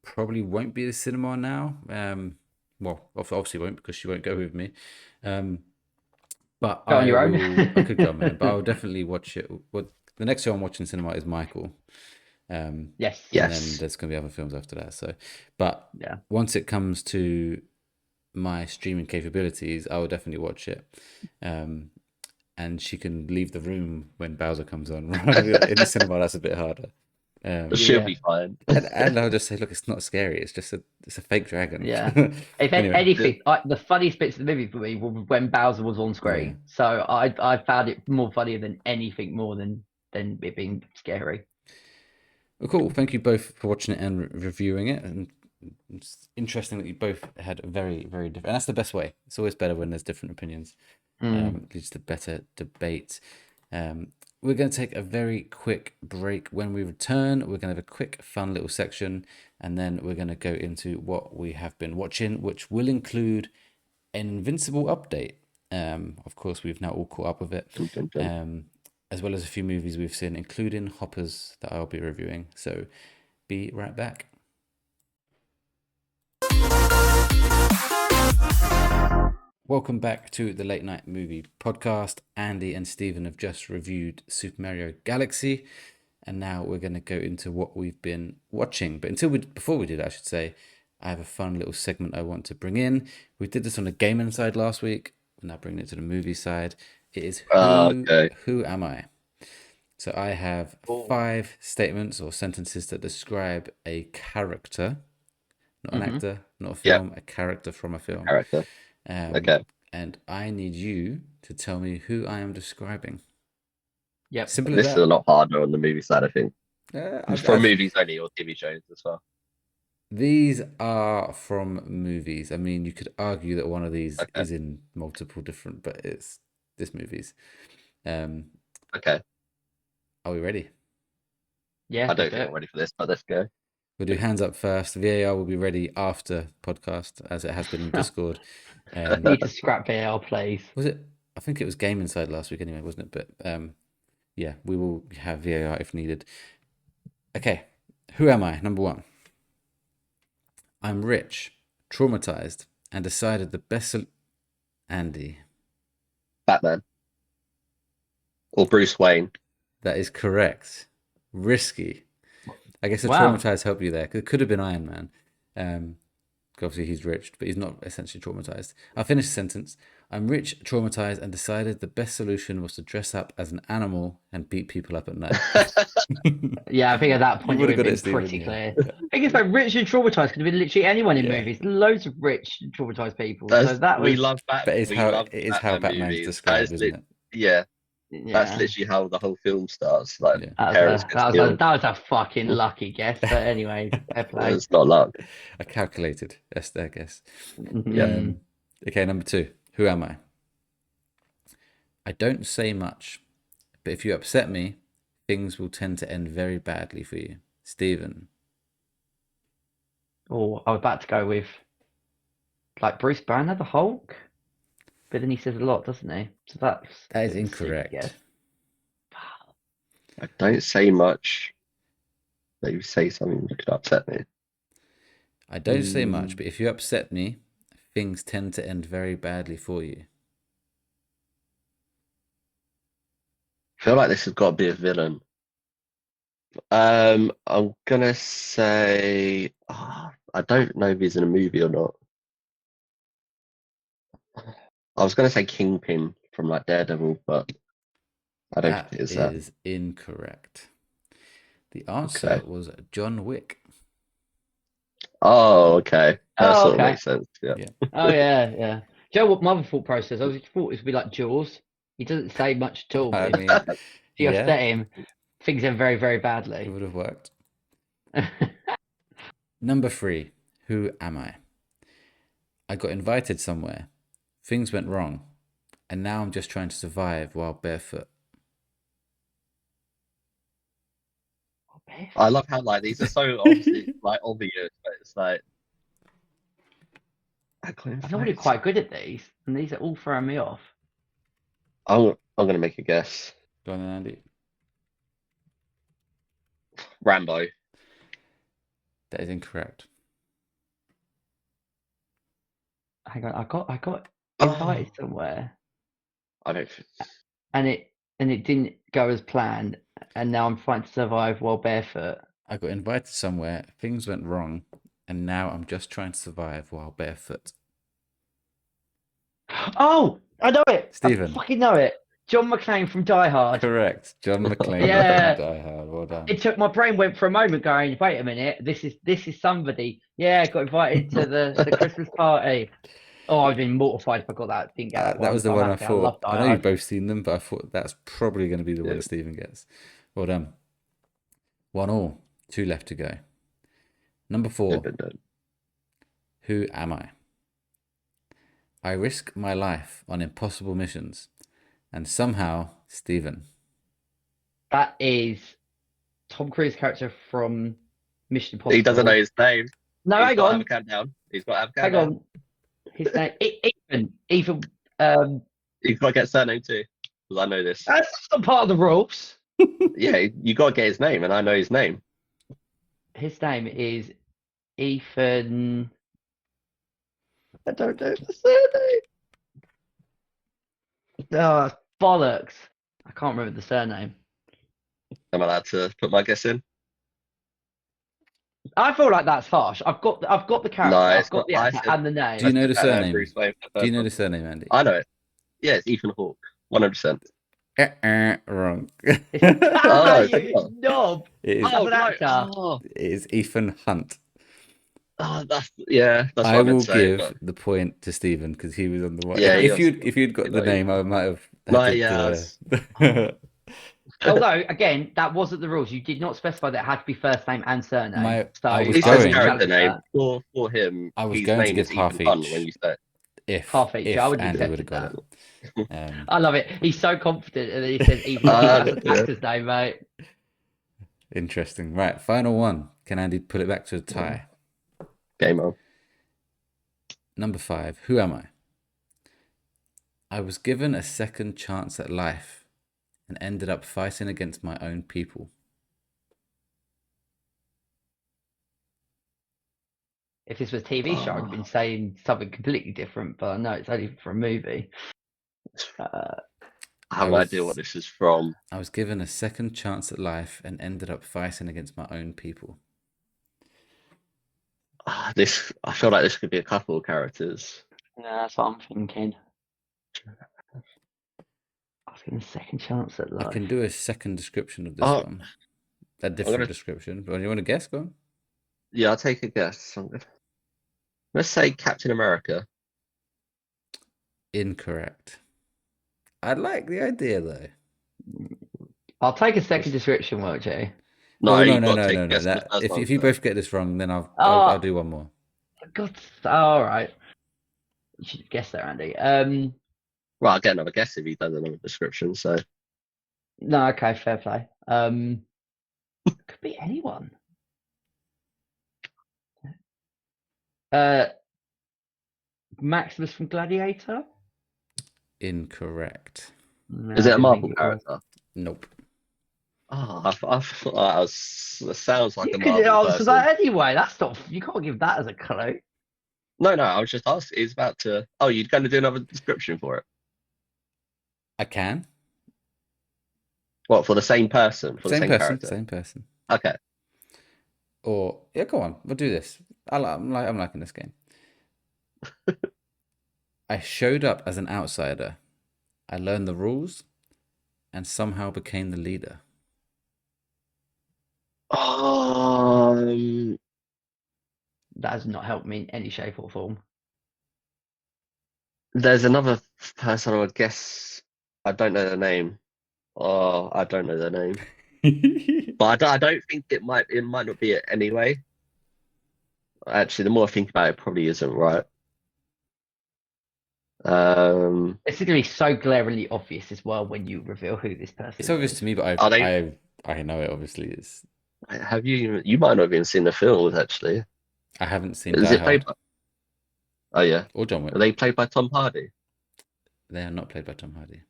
Probably won't be the cinema now. Well, obviously won't, because she won't go with me. But Go on your own. I could go on my own, but I'll definitely watch it. Well, the next show I'm watching cinema is Michael. Yes. And then there's going to be other films after that. So, but Yeah. once it comes to my streaming capabilities, I will definitely watch it. And she can leave the room when Bowser comes on. In the cinema, that's a bit harder. She'll be fine. And I'll just say, look, it's not scary. It's just it's a fake dragon. Yeah. If Anyway. anything, the funniest bits of the movie for me were when Bowser was on screen. Yeah. So I found it more funnier than anything more than it being scary. Well, cool. Thank you both for watching it and reviewing it. And it's interesting that you both had a very, very different. And that's the best way. It's always better when there's different opinions. Leads to better debate. We're going to take a very quick break. When we return, we're going to have a quick, fun little section, and then we're going to go into what we have been watching, which will include an Invincible update. Of course, we've now all caught up with it, as well as a few movies we've seen, including Hoppers that I'll be reviewing. So be right back. Welcome back to the Late Night Movie Podcast. Andy and Stephen have just reviewed Super Mario Galaxy, and now we're going to go into what we've been watching. But before we do that, I should say, I have a fun little segment I want to bring in. We did this on the gaming side last week. We're now bringing it to the movie side. It is Who Am I? So I have 5 statements or sentences that describe a character, not an actor, not a film, a character from a film. Character. Okay. And I need you to tell me who I am describing. Yep. Simple as This that. is a lot harder on the movie side, I think. From movies only, or TV shows as well. These are from movies. I mean, you could argue that one of these is in multiple different, but it's this movie's. Okay. Are we ready? Yeah. I don't think I'm ready for this, but let's go. We'll do hands up first. VAR will be ready after podcast, as it has been in Discord. Need to scrap VAR, please. Was it? I think it was Game Inside last week anyway, wasn't it? But yeah, we will have VAR if needed. Okay, who am I? Number 1. I'm rich, traumatized, and decided the best... Andy. Batman. Or Bruce Wayne. That is correct. Risky. I guess the Wow. traumatized helped you there, because it could have been Iron Man. Obviously, he's rich, but he's not essentially traumatized. I'll finish the sentence. I'm rich, traumatized, and decided the best solution was to dress up as an animal and beat people up at night. Yeah, I think at that You point would it have would got have it, been pretty Stephen. Yeah. clear. I think it's like rich and traumatized could have been literally anyone in Yeah. movies. Loads of rich and traumatized people. So that We was love But Batman. We love it is how Batman Batman's movies. That described, is isn't it? yeah, that's yeah. literally how the whole film starts. Like Yeah. parents get That killed. was a fucking lucky guess. But anyway, fair play. It's not luck. I calculated. That's their guess. Mhm. Okay, number 2. Who am I? I don't say much, but if you upset me, things will tend to end very badly for you. Stephen. Oh, I was about to go with like Bruce Banner, the Hulk. But then he says a lot, doesn't he? So that's a That is bit of a stupid incorrect. guess. I don't say much, but you say something that could upset me. I don't say much, but if you upset me, things tend to end very badly for you. I feel like this has got to be a villain. I'm gonna say I don't know if he's in a movie or not. I was gonna say Kingpin from like Daredevil, but I don't think That it is that. is incorrect. The answer Okay. was John Wick. Oh, okay. That Oh, sort of okay. makes sense. Yeah. Yeah. Oh, yeah. Do you know what my other thought process? I thought it would be like Jaws. He doesn't say much at all, I but mean, if you yeah, upset him, things end very, very it badly. would have worked. Number 3. Who am I? I got invited somewhere. Things went wrong. And now I'm just trying to survive while barefoot. I love how like these are so obviously like obvious, but it's like I got I'm normally invited. quite good at these, and these are all throwing me off. I'm gonna make a guess. Go on then, Andy. Rambo. That is incorrect. Hang on, I got Oh, invited somewhere, I don't. and it didn't go as planned, and now I'm trying to survive while barefoot. I got invited somewhere. Things went wrong. And now I'm just trying to survive while barefoot. Oh, I know it. I Stephen. fucking know it. John McClane from Die Hard. Correct. John McClane from Yeah. Die Hard. Well done. It took my brain went for a moment going, wait a minute, this is somebody. Yeah, got invited to the Christmas party. Oh, I'd been mortified if I got that. Didn't get that That one. was the But I'm one I happy. I love thought. I Die know you've Hard. both seen them, but I thought that's probably going to be the one Yeah. Stephen gets. Well done. 1-1. 2 left to go. Number 4. Who am I? I risk my life on impossible missions. And somehow, Stephen. That is Tom Cruise character from Mission Impossible. He doesn't know his name. No, He's hang got to on. have a countdown. He's got to have a Hang countdown. on. His name Ethan. Ethan. He's got to get surname too, because I know this. That's not part of the rules. Yeah, you got to get his name, and I know his name. His name is Ethan. I don't know the surname. Oh, bollocks. I can't remember the surname. Am I allowed to put my guess in? I feel like that's harsh. I've got the character, No, I've it's got not. the actor and the name. Do you know the surname? Bruce Wayne for the Do you first know one. the surname, Andy? I know it. Yeah, it's Ethan Hawke. 100%. Wrong. Ah, Oh, you knob. It is, That's Oh an no! actor. it is Ethan Hunt. That's what I I meant will to say. give But the point to Stephen because he was on the one. yeah, If you'd got the name, I might have had to. Although, again, that wasn't the rules. You did not specify that it had to be first name and surname. I was He says going- character name that. for him. I was His going to name give is half Ethan Hunt each. when you say it. Half each. I would have Andy would have accepted got that. it. I love it. He's so confident, and then he says Ethan Hunt. That's an Yeah. actor's name, mate. Interesting. Right, final one. Can Andy pull it back to a tie? Game on. Number 5. Who am I? I was given a second chance at life and ended up fighting against my own people. If this was a TV show, I'd been saying something completely different, but no, it's only for a movie. I have no idea what this is from. I was given a second chance at life and ended up fighting against my own people. I feel like this could be a couple of characters. Yeah, that's what I'm thinking. Asking a second chance at I life. can do a second description of this Oh, one. A different description. But you want to guess? Go on. yeah, I'll take a guess. Let's say Captain America. Incorrect. I like the idea though. I'll take a second description, Welchy. No, Oh no you've no got to no take no a no. guess on the That first one if you first. both get this wrong, then I'll Oh, do one more. God. All right. You should have guessed that, Andy. Well, I'll get another guess if he does another description. So No, okay, fair play. Could be anyone. Maximus from Gladiator? Incorrect. No, is I it a didn't think Marvel it was. character? Nope. Oh, I thought that sounds like You a could Marvel answer person. that anyway. That's not. You can't give that as a clue. No, I was just asking. He's about to. Oh, you're going to do another description for it? I can. What, for the same person? For the Same same person. character? Same person. Okay. Or yeah, go on. We'll do this. I'm liking this game. I showed up as an outsider. I learned the rules, and somehow became the leader. That has not helped me in any shape or form. There's another person I would guess. I don't know their name. Oh, I don't know their name. But I don't think it might not be it anyway. Actually, the more I think about it, it probably isn't right. It's going to be so glaringly obvious as well when you reveal who this person It's obvious is. to me, but Are they- I know it obviously is. have you might not have even seen the films actually. I haven't seen Is Die it played Hard by, oh yeah. or John Wick. Are they played by Tom Hardy? They are not played by Tom Hardy.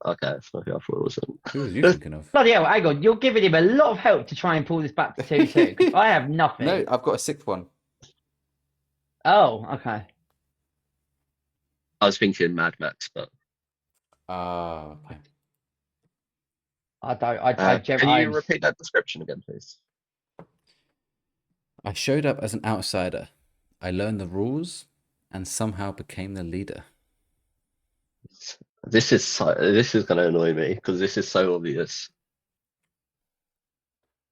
Okay, that's not who I thought it wasn't. Who was you thinking of? Bloody hell, hang on. You're giving him a lot of help to try and pull this back to 2-2. 'Cause I have nothing. No, I've got a sixth one. Oh, okay. I was thinking Mad Max, but Okay. I don't. can you repeat that description again, please? I showed up as an outsider. I learned the rules and somehow became the leader. This is going to annoy me because this is so obvious.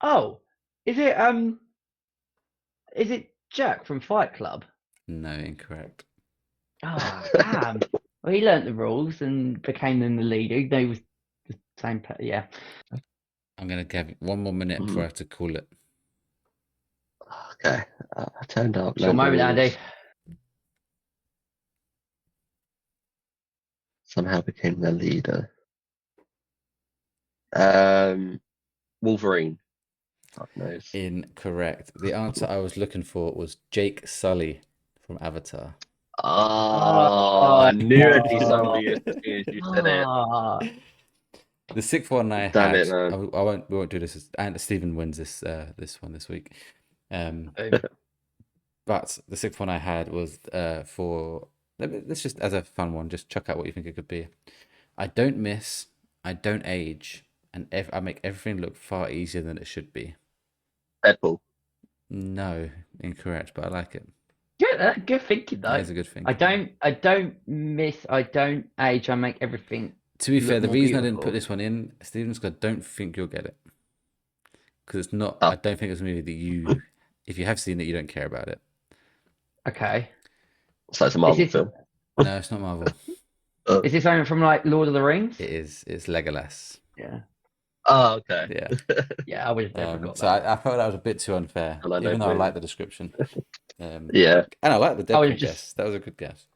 Oh, is it Jack from Fight Club? No, incorrect. Oh, damn. Well, he learnt the rules and became then the leader. Even though he was the same. Yeah. I'm gonna give you one more minute before I have to call it. Okay, I turned up. Short moment, Andy. Somehow became the leader. Wolverine. God knows. Incorrect. The answer I was looking for was Jake Sully from Avatar. Oh, I knew it'd be so obvious as soon as you said it. The sixth one I Damn had, it, man. we won't do this. And Stephen wins this one this week. But the sixth one I had was for let's just as a fun one, just chuck out what you think it could be. I don't miss, I don't age, and I make everything look far easier than it should be. Deadpool. No, incorrect, but I like it. Good thinking though. That is a good thing. I don't miss. I don't age. I make everything. To be fair, the reason I didn't beautiful. put this one in, Stephen's because I don't think you'll get it. Because it's not. Oh. I don't think it's a movie that you, if you have seen it, you don't care about it. Okay. So it's a Marvel film. No, it's not Marvel. Is this something from like Lord of the Rings? It is. It's Legolas. Yeah. Oh, okay. Yeah. Yeah, I would have never got So that. I felt that was a bit too unfair, Well, I know even though I too. like the description. Yeah. And I like the I would've Deadpool guess. That was a good guess.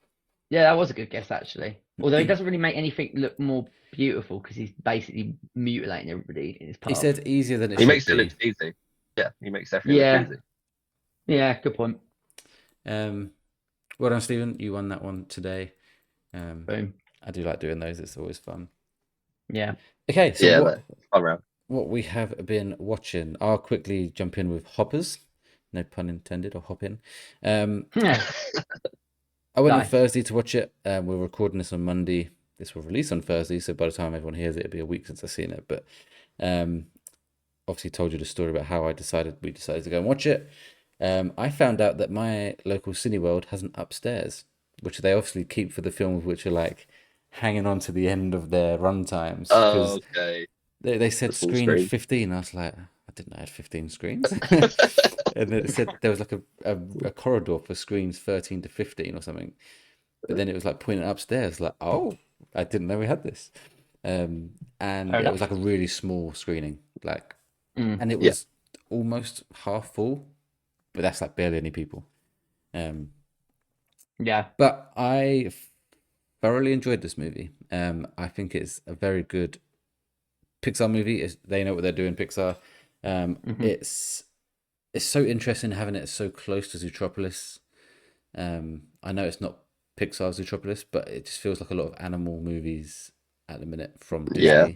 Yeah, that was a good guess actually. Although he doesn't really make anything look more beautiful because he's basically mutilating everybody in his path. He said easier than it He should makes be. it look easy. Yeah, he makes everything Yeah. look easy. Yeah, good point. Well done, Stephen. You won that one today. Boom. I do like doing those. It's always fun. Yeah. Okay, so Yeah, fun round. what we have been watching, I'll quickly jump in with Hoppers. No pun intended, or hop in. Yeah. I went on Nice. Thursday to watch it. We're recording this on Monday. This will release on Thursday, so by the time everyone hears it, it'll be a week since I've seen it. But obviously told you the story about how we decided to go and watch it. I found out that my local Cineworld has an upstairs, which they obviously keep for the films which are like hanging on to the end of their run times Oh, because okay. they The said full screen screen. 15. I was like, I didn't know I had 15 screens. And then it said there was like a corridor for screens 13 to 15 or something. But then it was like pointing upstairs, like, oh, I didn't know we had this. And Fair it was like enough. a really small screening, like, Mm. and it Yeah. was almost half full, but that's like barely any people. Um, Yeah. but I thoroughly enjoyed this movie. I think it's a very good Pixar movie. They know what they're doing, Pixar. Hmm. It's so interesting having it so close to Zootropolis. I know it's not Pixar's Zootropolis, but it just feels like a lot of animal movies at the minute from Yeah.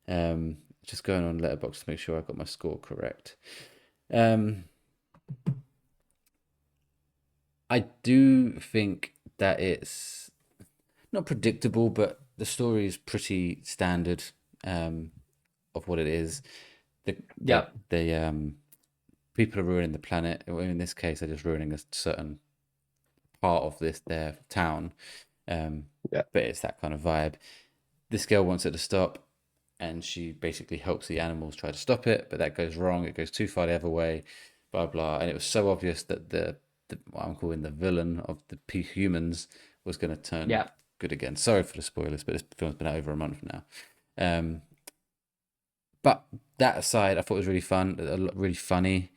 Disney. Just going on Letterboxd to make sure I got my score correct. Um, I do think that it's not predictable, but the story is pretty standard of what it is. The the Yeah. the people are ruining the planet. In this case, they're just ruining a certain part of their town. Um, Yeah. but it's that kind of vibe. This girl wants it to stop, and she basically helps the animals try to stop it, but that goes wrong. It goes too far the other way, blah blah. And it was so obvious that the what I'm calling the villain of the humans was going to turn Yeah. good again. Sorry for the spoilers, but this film's been out over a month now. Um, but that aside, I thought it was really fun, really funny.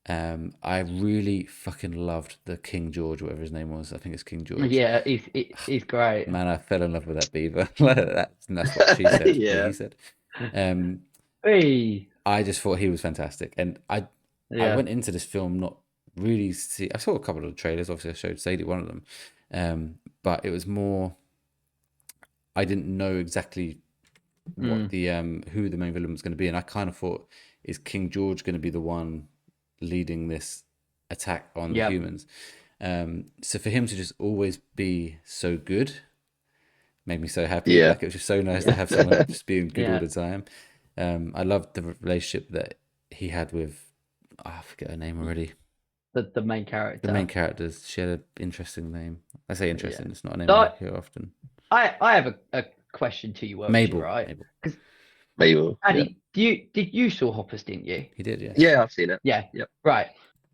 I really fucking loved the King George, whatever his name was. I think it's King George. Yeah. He's great. Man, I fell in love with that beaver. That's what she said, or Yeah. he said. Um, Hey. I just thought he was fantastic, and I Yeah. went into this film not really see. I saw a couple of the trailers. Obviously, I showed Sadie one of them, but it was more. I didn't know exactly what Mm. the who the main villain was going to be, and I kind of thought, is King George going to be the one leading this attack on the Yeah. humans? So for him to just always be so good made me so happy. Yeah. Like it was just so nice to have someone just being good all Yeah. the time. I loved the relationship that he had with I forget her name already. The main The main character. characters. She had an interesting name. I say Yeah. interesting. It's not a name So I hear often. I have a question to you, Welchy, Mabel. right? Mabel. Because Maybe. Yeah. Addy, did you saw Hoppers, didn't you? He did. Yes. Yeah, I've seen it. Yeah. Yep. Right.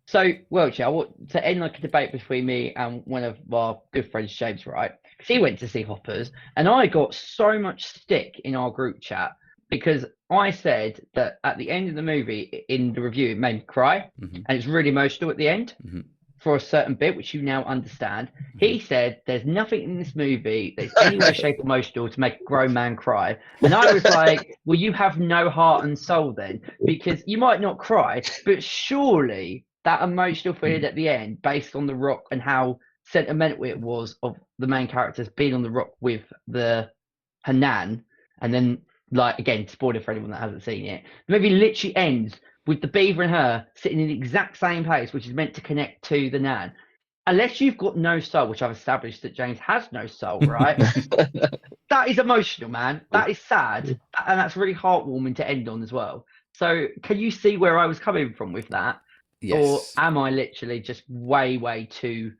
So, Welchy, I want to end like a debate between me and one of our good friends, James, right? Because he went to see Hoppers, and I got so much stick in our group chat because I said that at the end of the movie, in the review, it made me cry, Hmm. and it's really emotional at the end Hmm. for a certain bit, which you now understand. Hmm. He said there's nothing in this movie that's any way, shape, or emotional to make a grown man cry. And I was like, well, you have no heart and soul then, because you might not cry, but surely that emotional feeling at the end, based on the rock and how sentimental it was of the main characters being on the rock with her nan, and then like again, spoiler for anyone that hasn't seen it, the movie literally ends with the beaver and her sitting in the exact same place, which is meant to connect to the nan. Unless you've got no soul, which I've established that James has no soul, right? That is emotional, man. That is sad, and that's really heartwarming to end on as well. So, can you see where I was coming from with that, or Yes. am I literally just way too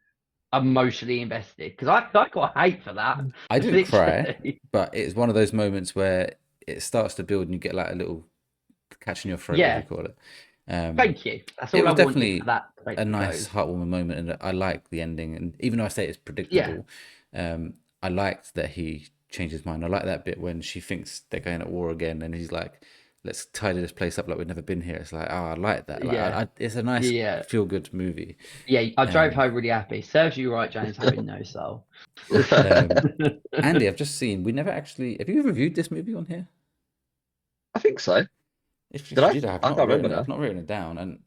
emotionally invested? Because I got hate for that, I didn't cry, literally. but it's one of those moments where it starts to build and you get like a little catch in your throat, as you Yeah, call it. Um, thank you. That's it all I was wanted for definitely that a debate to nice, go. heartwarming moment, and I like the ending. And even though I say it's Yeah, predictable, I liked that he changed his mind. I like that bit when she thinks they're going at war again, and he's like, "Let's tidy this place up like we've never been here." It's like, oh, I like that. Like, yeah, it's a nice, yeah. feel-good movie. Yeah, I drove Um, home really happy. Serves you right, James, having no soul. um, Andy, I've just seen. We never actually. Have you reviewed this movie on here? I think so. If Did you I? did, I have I not can't written remember it. I've now. not written it down, and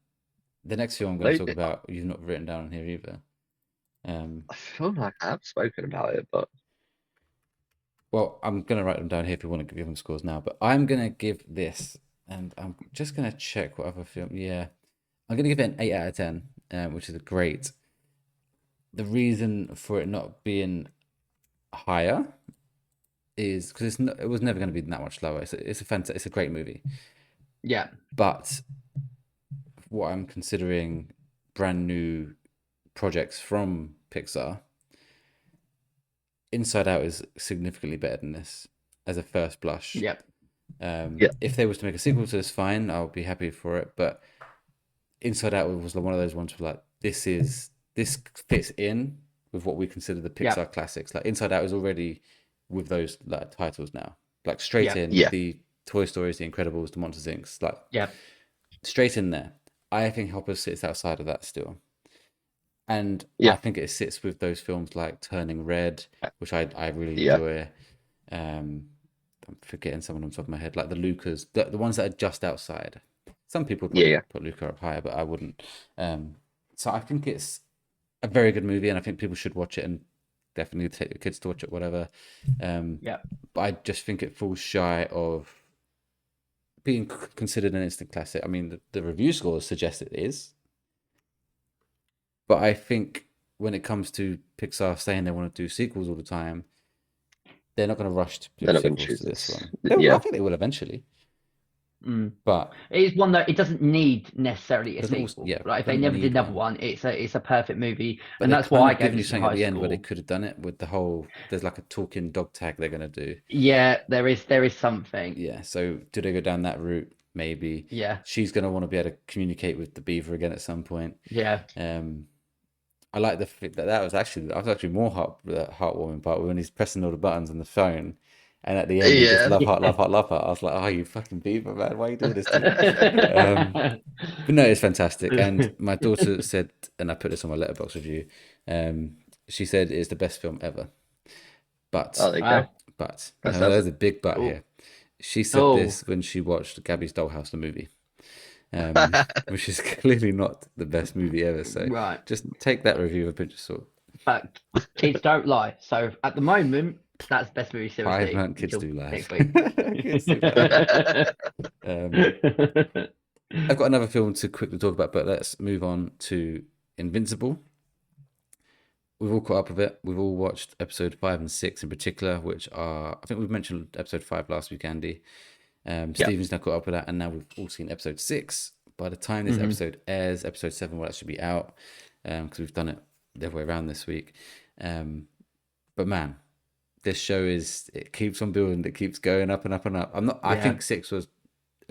the next film I'm going to talk Maybe. about, you've not written down on here either. Um, I feel like I have spoken about it, but well, I'm going to write them down here if you want to give them scores now, but I'm going to give this, and I'm just going to check what other film. Yeah, I'm going to give it an 8 out of 10, which is a great. The reason for it not being higher is because it was never going to be that much lower. It's a great movie, Yeah, but what I'm considering brand new projects from Pixar, Inside Out is significantly better than this as a first blush. Yep. Yeah. If they was to make a sequel to this, fine, I'll be happy for it. But Inside Out was one of those ones where like this fits in with what we consider the Pixar Yep. classics. Like Inside Out is already with those like titles now, like straight Yep. in Yeah. the Toy Stories, the Incredibles, the Monsters Inc. Like Yep. straight in there. I think Hopper sits outside of that still. And Yeah. I think it sits with those films like Turning Red, which I really Yeah. enjoy. I'm forgetting someone on top of my head, like the Lucas, the ones that are just outside. Some people probably Yeah. put Luca up higher, but I wouldn't. So I think it's a very good movie, and I think people should watch it, and definitely take the kids to watch it, whatever. Yep. But I just think it falls shy of being considered an instant classic. I mean, the review scores suggest it is, but I think when it comes to Pixar saying they want to do sequels all the time, they're not going to rush to do They're not going to sequels choose to this this. one. I Yeah. think they will eventually, Mm. but It is one that it doesn't need necessarily a Doesn't also- sequel. yeah, Like if they doesn't never did need another one. one, it's a perfect movie, but and they that's kind why I of gave given you this in something at high the end where they school. could have done it with the whole. There's like a talking dog tag they're going to do. Yeah, there is something. Yeah. So do they go down that route? Maybe. Yeah, She's going to want to be able to communicate with the beaver again at some point. yeah. I like that was actually more heartwarming part when he's pressing all the buttons on the phone, and at the end he just Yeah. love heart, love heart, love heart. I was like, oh, you fucking beaver, man, why are you doing this to me? But no, it's fantastic. And my daughter said, and I put this on my Letterboxd review, she said it's the best film ever. But Oh, there you Wow. go. but That no, sounds- there's a big but Oh. here. She said Oh. this when she watched Gabby's Dollhouse, the movie. Which is clearly not the best movie ever. So Right. just take that review with a pinch of salt. But kids don't lie. So at the moment, that's the best movie I seriously. learned kids until do lie. next week. Kids do lie. I've got another film to quickly talk about, but let's move on to Invincible. We've all caught up with it. We've all watched episode 5 and 6 in particular, which are, I think we've mentioned episode 5 last week, Andy. Stephen's now caught up with that, and now we've all seen episode 6. By the time this episode airs, episode 7 will actually be out, because we've done it the other way around this week. But man, this show it keeps on building. It keeps going up and up and up. I think 6 was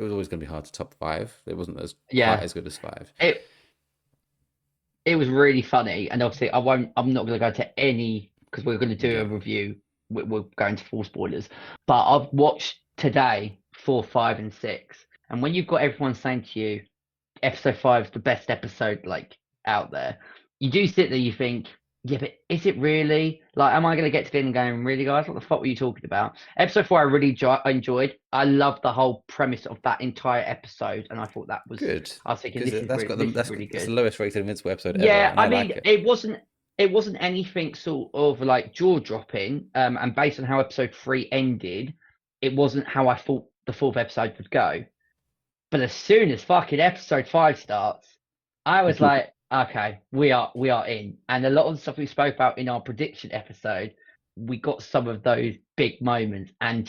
always going to be hard to top 5. It wasn't quite as good as 5. It was really funny, and obviously I'm not going to go to any, because we're going to do a review. We're going to full spoilers, but I've watched today 4, 5, and 6, and when you've got everyone saying to you, episode 5 is the best episode like out there, you do sit there, you think, yeah, but is it really? Like, am I going to get to the end and going, really, guys, what the fuck were you talking about? Episode 4 I really enjoyed. I loved the whole premise of that entire episode, and I thought that was Good. I was thinking, Because this is really that's good. the lowest rated Invincible episode ever. Yeah, and I mean, like it wasn't anything sort of like jaw dropping. And based on how episode 3 ended, it wasn't how I thought the 4th episode would go. But as soon as fucking episode 5 starts, I was like, okay, we are in. And a lot of the stuff we spoke about in our prediction episode, we got some of those big moments, and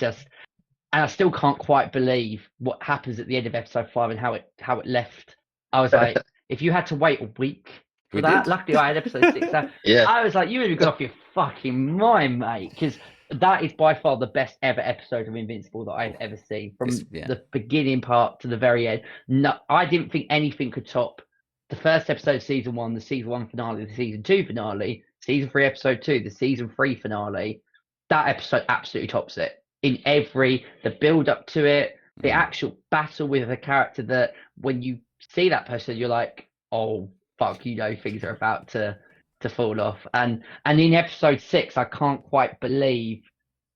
I still can't quite believe what happens at the end of episode 5 and how it left. I was like, if you had to wait a week for We that, did. luckily I had episode 6. Yeah. I was like, you would have got off your fucking mind, mate, because that is by far the best ever episode of Invincible that I've ever seen, from the beginning part to the very end. No, I didn't think anything could top the first episode of season 1, the season 1 finale, the season 2 finale, season 3 episode 2, the season 3 finale. That episode absolutely tops it. In the build up to it, the actual battle with a character that when you see that person, you're like, oh fuck, things are about to fall off. And in episode 6, I can't quite believe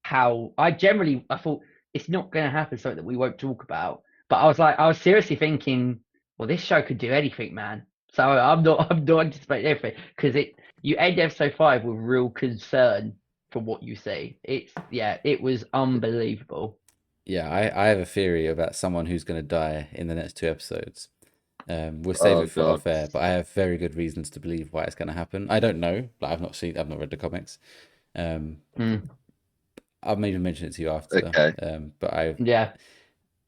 how I thought it's not going to happen, something that we won't talk about. But I was seriously thinking, well, this show could do anything, man. So I'm not anticipating anything, because you end episode 5 with real concern for what you see. It was unbelievable. Yeah, I have a theory about someone who's going to die in the next 2 episodes. We'll save it for off air, but I have very good reasons to believe why it's going to happen. I don't know, like I've not read the comics. I'll maybe mention it to you after. Okay. But I Yeah.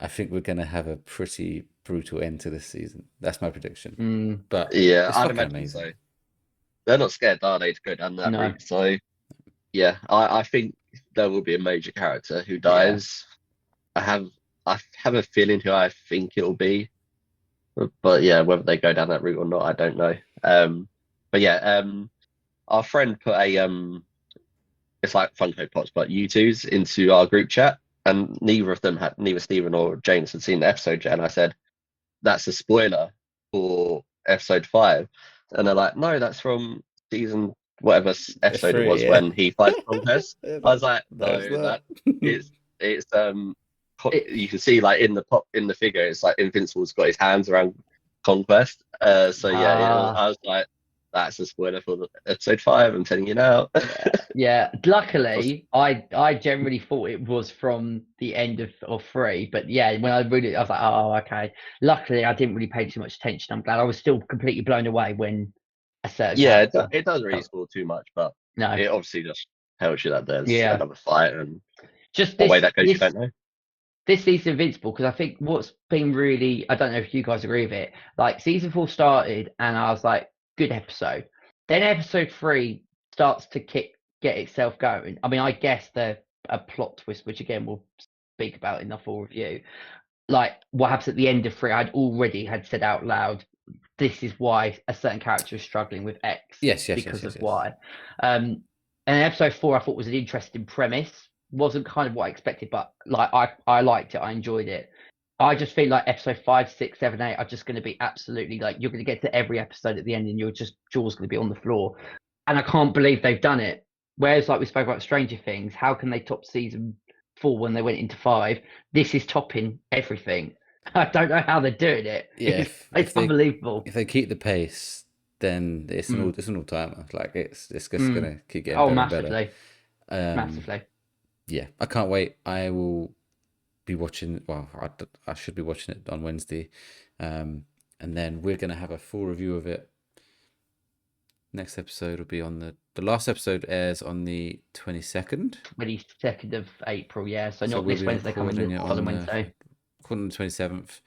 think we're going to have a pretty brutal end to this season. That's my prediction. Mm, But Yeah, it's I'd fucking imagine amazing. so. They're not scared, are they, to go down that No. route? So yeah, I think there will be a major character who Yeah. dies. I have a feeling who I think it will be, but yeah, whether they go down that route or not, I don't know. But yeah, our friend put it's like Funko Pops, but U2s into our group chat, and neither Stephen or James had seen the episode yet, and I said, that's a spoiler for episode 5. And they're like, no, that's from season whatever episode it Free, was yeah. when he fights Conquest. I was like, That's no, not. it's It- you can see like in the figure, it's like Invincible's got his hands around Conquest. So yeah, I was like, that's a spoiler for episode 5. I'm telling you now. Yeah, luckily, I generally thought it was from the end of 3, but yeah, when I read it, I was like, oh, okay. Luckily, I didn't really pay too much attention. I'm glad. I was still completely blown away when a certain Yeah, character. it doesn't really spoil too much, but No, it obviously just tells you that there's yeah, another fight, and just what way this that goes, you this don't know. this season of Invincible, because I think what's been really, I don't know if you guys agree with it, like season 4 started and I was like, good episode. Then episode 3 starts to get itself going. I mean, I guess a plot twist, which again we'll speak about in the full review. Like what happens at the end of 3, I'd already had said out loud, this is why a certain character is struggling with X. Yes, because yes. of Y. And episode 4 I thought was an interesting premise. Wasn't kind of what I expected, but like I liked it. I enjoyed it. I just feel like episode 5, 6, 7, 8 are just going to be absolutely like you're going to get to every episode at the end and your jaw's going to be on the floor. And I can't believe they've done it. Whereas like we spoke about Stranger Things, how can they top season 4 when they went into 5? This is topping everything. I don't know how they're doing it. Yeah, It's unbelievable. if they keep the pace, then it's an all timer. Like it's just gonna keep getting better and better. Massively. Yeah, I can't wait. I will be watching. Well, I should be watching it on Wednesday, and then we're gonna have a full review of it. Next episode will be on the last episode airs on the 22nd. 22nd of April, yeah. So So not we'll this be Wednesday coming, recording the it on following the Wednesday. recording on the 27th.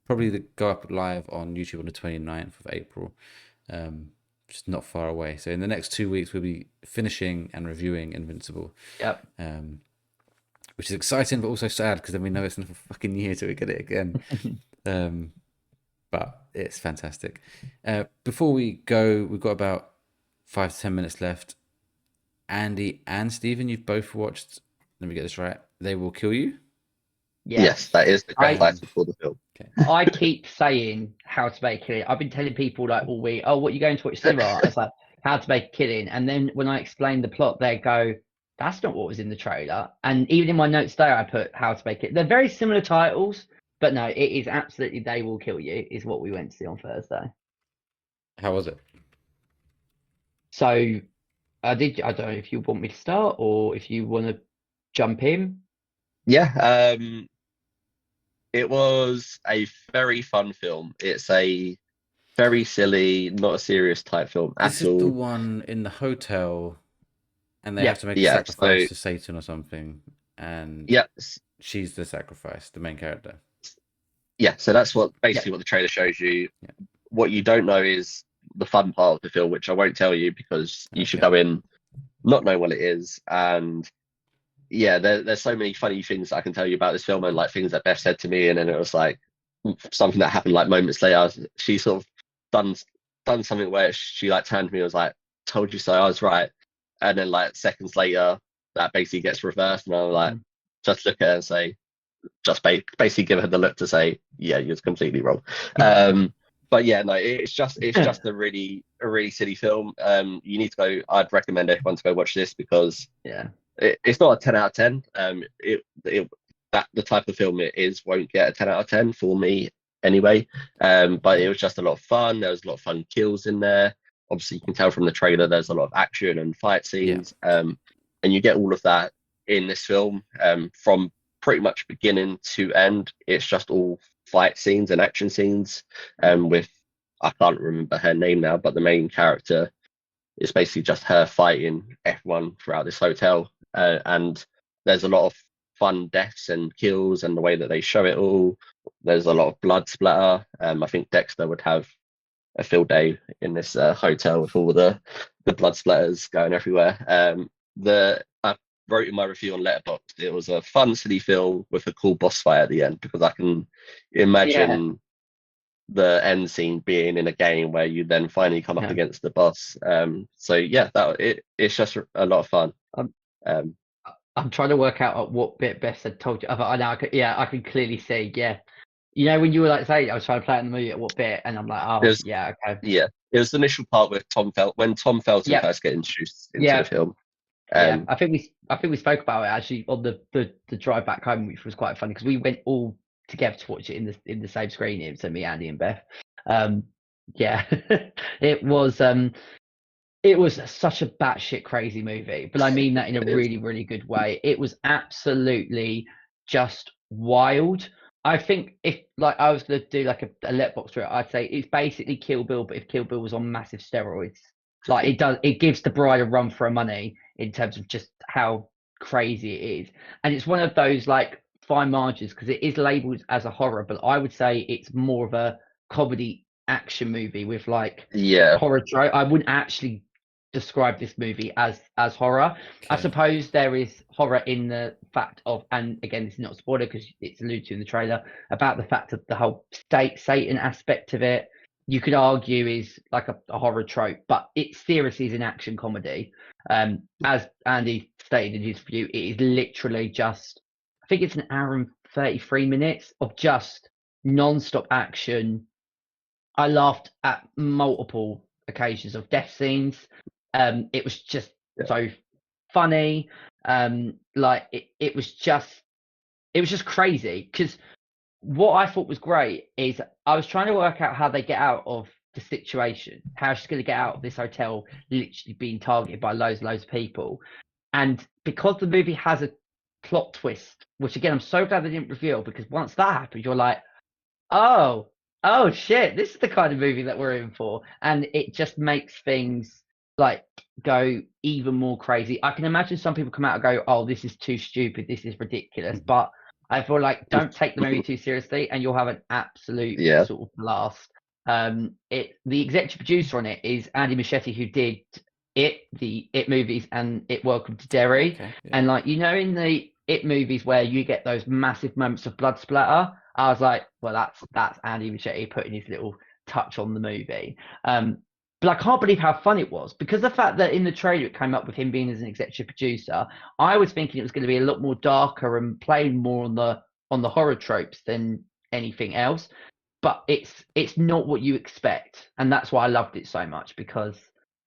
Probably go up live on YouTube on the 29th of April. Just not far away. So in the next 2 weeks, we'll be finishing and reviewing Invincible. Yep. Which is exciting, but also sad because then we know it's another fucking year till we get it again. But it's fantastic. Before we go, we've got about 5 to 10 minutes left. Andy and Stephen, you've both watched. Let me get this right. They Will Kill You. Yes, that is the grand title for the film. Okay. I keep saying How to Make a Killing. I've been telling people like all week, oh, what are you going to watch cinema? It's like How to Make a Killing. And then when I explain the plot, they go, that's not what was in the trailer. And even in my notes there, I put How to Make It. They're very similar titles, but no, it is absolutely They Will Kill You is what we went to see on Thursday. How was it? So I don't know if you want me to start or if you want to jump in. Yeah, it was a very fun film. It's a very silly, not a serious type film This at is the all. one in the hotel, and they Yeah. have to make a Yeah, sacrifice so- to Satan or something, and Yes, she's the sacrifice, the main character. yeah. So that's basically what the trailer shows you. Yeah. What you don't know is the fun part of the film, which I won't tell you because you should Okay. go in not knowing what it is. And yeah, there's so many funny things I can tell you about this film, and like things that Beth said to me, and then it was like something that happened like moments later. She sort of done something where she like turned to me and was like, "Told you so, I was right." And then like seconds later, that basically gets reversed, and I'm like, just look at her and say, just basically give her the look to say, "Yeah, you're completely wrong." But yeah, no, it's just a really silly film. You need to go. I'd recommend everyone to go watch this because Yeah. it's not a 10 out of 10. That the type of film it is won't get a 10 out of 10 for me anyway. But it was just a lot of fun. There was a lot of fun kills in there. Obviously, you can tell from the trailer there's a lot of action and fight scenes. And you get all of that in this film from pretty much beginning to end. It's just all fight scenes and action scenes. With I can't remember her name now, but the main character. It's basically just her fighting everyone throughout this hotel, and there's a lot of fun deaths and kills, and the way that they show it all There's a lot of blood splatter. I think Dexter would have a field day in this hotel with all the blood splatters going everywhere. The I wrote in my review on Letterboxd, it was a fun, silly film with a cool boss fight at the end, because I can Yeah. imagine the end scene being in a game where you then finally come up Yeah. against the boss. So yeah, it's just a lot of fun. Um, Um, I'm trying to work out at what bit Beth had told you. I know. I can clearly see. Yeah. You know, when you were like saying, I was trying to play it in the movie at what bit, and I'm like, it oh, was yeah, okay. yeah, it was the initial part with when Tom Felton Yeah. first get introduced into the Yeah. film. Yeah. I think we spoke about it actually on the drive back home, which was quite funny because we went all together to watch it in the same screening. So me, Andy, and Beth. Yeah. It was such a batshit crazy movie, but I mean that in a It is. really, really good way. It was absolutely just wild. I think if like I was gonna do like a letterbox for it, I'd say it's basically Kill Bill, but if Kill Bill was on massive steroids. Like it gives the bride a run for her money in terms of just how crazy it is. And it's one of those like fine margins because it is labeled as a horror, but I would say it's more of a comedy action movie with like Yeah, horror trope. I wouldn't actually describe this movie as horror. I Okay. suppose there is horror in the fact of, and again, this is not a spoiler because it's alluded to in the trailer, about the fact of the whole Satan aspect of it. You could argue is like a horror trope, but it seriously is an action comedy. As Andy stated in his review, it is literally just, I think it's an hour and 33 minutes of just non-stop action. I laughed at multiple occasions of death scenes. It was just yeah, so funny. Like it was just crazy because what I thought was great is I was trying to work out how they get out of the situation, how she's going to get out of this hotel, literally being targeted by loads of people. And because the movie has a plot twist, which again I'm so glad they didn't reveal, because once that happens, you're like, oh, oh shit, this is the kind of movie that we're in for. And it just makes things like go even more crazy. I can imagine some people come out and go, oh, this is too stupid, this is ridiculous. But I feel like don't take the movie too seriously and you'll have an absolute yeah, sort of blast. The executive producer on it is Andy Machete, who did the It movies and It Welcome to Derry. Okay. Yeah. And like, you know, in the It movies where you get those massive moments of blood splatter, I was like, well, that's Andy Machete putting his little touch on the movie. But I can't believe how fun it was because the fact that in the trailer it came up with him being as an executive producer. I was thinking it was going to be a lot more darker and playing more on the horror tropes than anything else. But it's not what you expect, and that's why I loved it so much because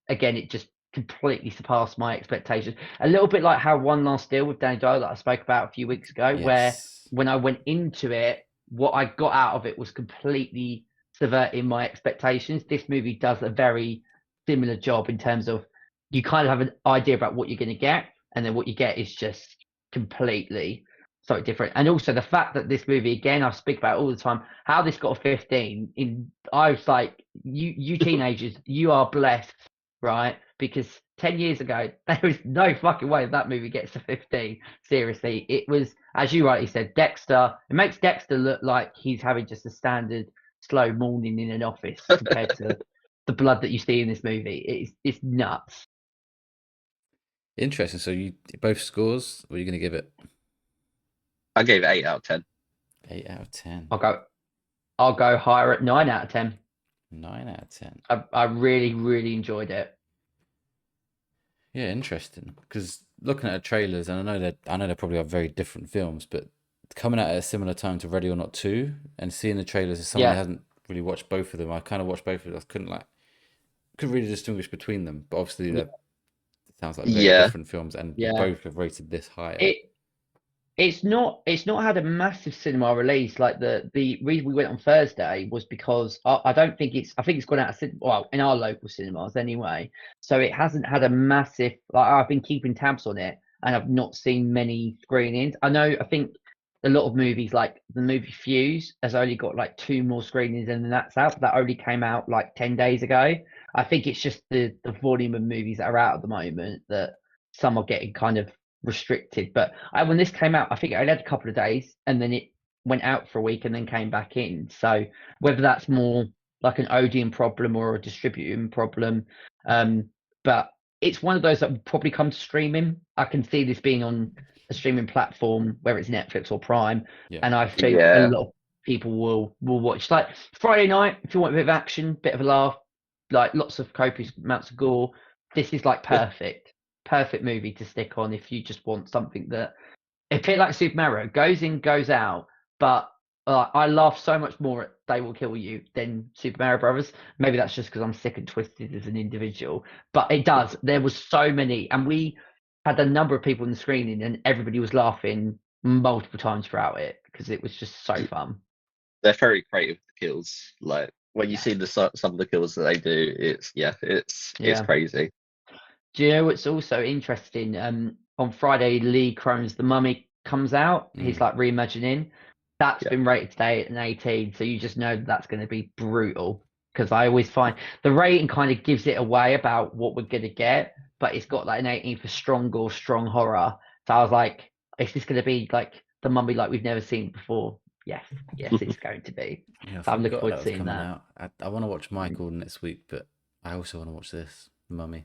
again, it just completely surpassed my expectations. A little bit like how One Last Deal with Danny Doyle that I spoke about a few weeks ago, where Yes. when I went into it, what I got out of it was completely subverting my expectations. This movie does a very similar job in terms of you kind of have an idea about what you're going to get, and then what you get is just completely so different. And also the fact that this movie, again, I speak about it all the time, how this got a 15. I was like, you teenagers, you are blessed, right? Because 10 years ago, there was no fucking way that movie gets to 15. Seriously, it was, as you rightly said, Dexter. It makes Dexter look like he's having just a standard slow morning in an office compared to the blood that you see in this movie. It's nuts. Interesting. So you both scores. What are you going to give it? I gave it 8 out of 10. 8 out of 10. I'll go higher at 9 out of 10. 9 out of 10. I really, really enjoyed it. Yeah, interesting. Because looking at the trailers, and I know they probably are very different films, but coming out at a similar time to Ready or Not 2, and seeing the trailers as someone who Yeah, hasn't really watched both of them, I kind of watched both of them. I couldn't really distinguish between them. But obviously, yeah, that sounds like very Yeah, different films, and you yeah. both have rated this higher. It it's not had a massive cinema release. Like the reason we went on Thursday was because I don't think I think it's gone out of well in our local cinemas anyway. So it hasn't had a massive, like I've been keeping tabs on it and I've not seen many screenings. I think a lot of movies like the movie Fuse has only got like two more screenings and then that's out. That only came out like 10 days ago. I think it's just the volume of movies that are out at the moment that some are getting kind of restricted. But when this came out, I think I had a couple of days, and then it went out for a week and then came back in. So whether that's more like an Odeon problem or a distributing problem, but it's one of those that will probably come to streaming. I can see this being on a streaming platform, whether it's Netflix or Prime, Yeah. and I think a lot of people will watch. Like Friday night, if you want a bit of action, bit of a laugh, like lots of copious amounts of gore, this is like perfect movie to stick on if you just want something that it feel like Super Mario, goes in, goes out, but I laugh so much more at They Will Kill You than Super Mario Brothers. Maybe that's just because I'm sick and twisted as an individual, but it does. There was so many, and we had a number of people in the screening, and everybody was laughing multiple times throughout it because it was just so fun. They're very creative with the kills. Like when you see some of the kills that they do, it's crazy. Do you know what's also interesting? On Friday, Lee Crone's The Mummy comes out. He's like reimagining. That's been rated today at an 18, so you just know that's going to be brutal. Because I always find the rating kind of gives it away about what we're going to get, but it's got like an 18 for strong horror. So I was like, is this going to be like The Mummy like we've never seen before? Yes, it's going to be. Yeah, so I'm looking forward to seeing that. Out. I want to watch Michael next week, but I also want to watch this Mummy.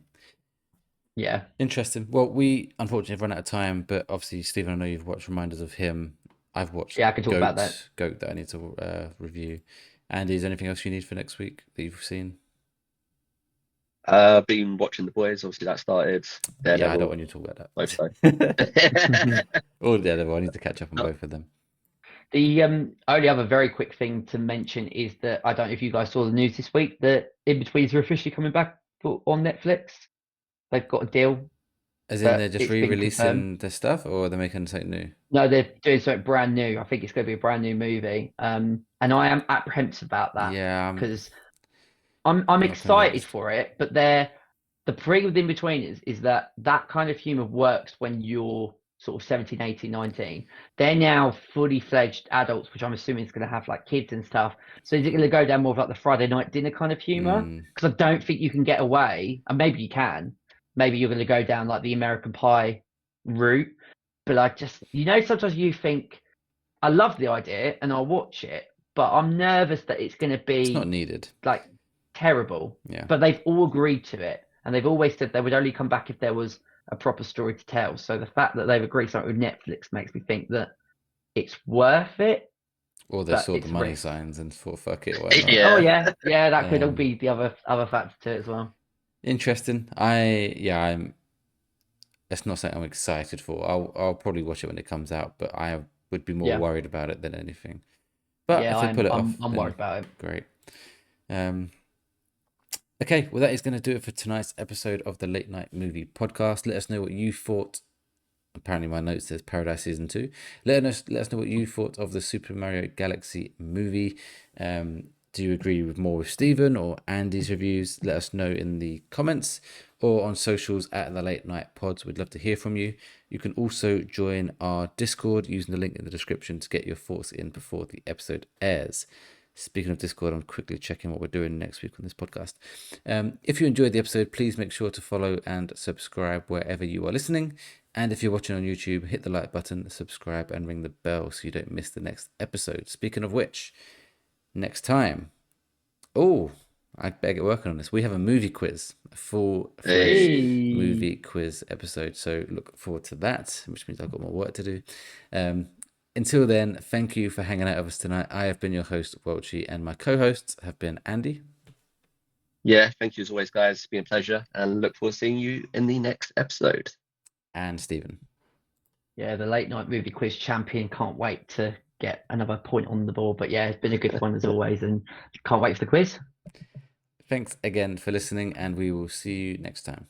Yeah. Interesting. Well, we unfortunately have run out of time, but obviously, Stephen, I know you've watched reminders of him. I've watched I can talk about that. Goat that I need to review. Andy, is there anything else you need for next week that you've seen? Been watching The Boys, obviously that started. Daredevil. Yeah, I don't want you to talk about that. Or Daredevil, I need to catch up on both of them. The only other very quick thing to mention is that I don't know if you guys saw the news this week that In-Betweens are officially coming back on Netflix. They've got a deal. As in they're just re-releasing their stuff, or they're making something new? No, they're doing something brand new. I think it's going to be a brand new movie. And I am apprehensive about that. Yeah. Because I'm excited for it, but the thing with In-Between is that kind of humor works when you're sort of 17, 18, 19. They're now fully fledged adults, which I'm assuming is going to have like kids and stuff. So is it going to go down more of like the Friday night dinner kind of humor? Because I don't think you can get away, and maybe you can. Maybe you're going to go down like the American Pie route. But I just, sometimes you think, I love the idea and I'll watch it, but I'm nervous that it's going to be it's not needed. Like terrible. Yeah. But they've all agreed to it. And they've always said they would only come back if there was a proper story to tell. So the fact that they've agreed something with Netflix makes me think that it's worth it. Or they saw the money signs and thought, fuck it. Why not? Oh yeah, that could all be the other factor to it as well. Interesting. I'm. It's not something I'm excited for. I'll probably watch it when it comes out, but I would be more worried about it than anything. But if they pull it off, I'm worried about it. Great. Okay, well, that is going to do it for tonight's episode of the Late Night Movie Podcast. Let us know what you thought. Apparently, my note says Paradise Season 2. Let us know what you thought of the Super Mario Galaxy movie. Do you agree with more with Stephen or Andy's reviews? Let us know in the comments or on socials at the Late Night Pods. We'd love to hear from you. You can also join our Discord using the link in the description to get your thoughts in before the episode airs. Speaking of Discord, I'm quickly checking what we're doing next week on this podcast. If you enjoyed the episode, please make sure to follow and subscribe wherever you are listening. And if you're watching on YouTube, hit the like button, subscribe, and ring the bell so you don't miss the next episode. Speaking of which, next time, I better get working on this. We have a movie quiz, a full-fledged movie quiz episode. So look forward to that, which means I've got more work to do. Until then, thank you for hanging out with us tonight. I have been your host, Welchy, and my co-hosts have been Andy. Yeah, thank you as always, guys. It's been a pleasure, and look forward to seeing you in the next episode. And Stephen. Yeah, the Late Night Movie Quiz champion. Can't wait to get another point on the board. But yeah, it's been a good one as always, and can't wait for the quiz. Thanks again for listening, and we will see you next time.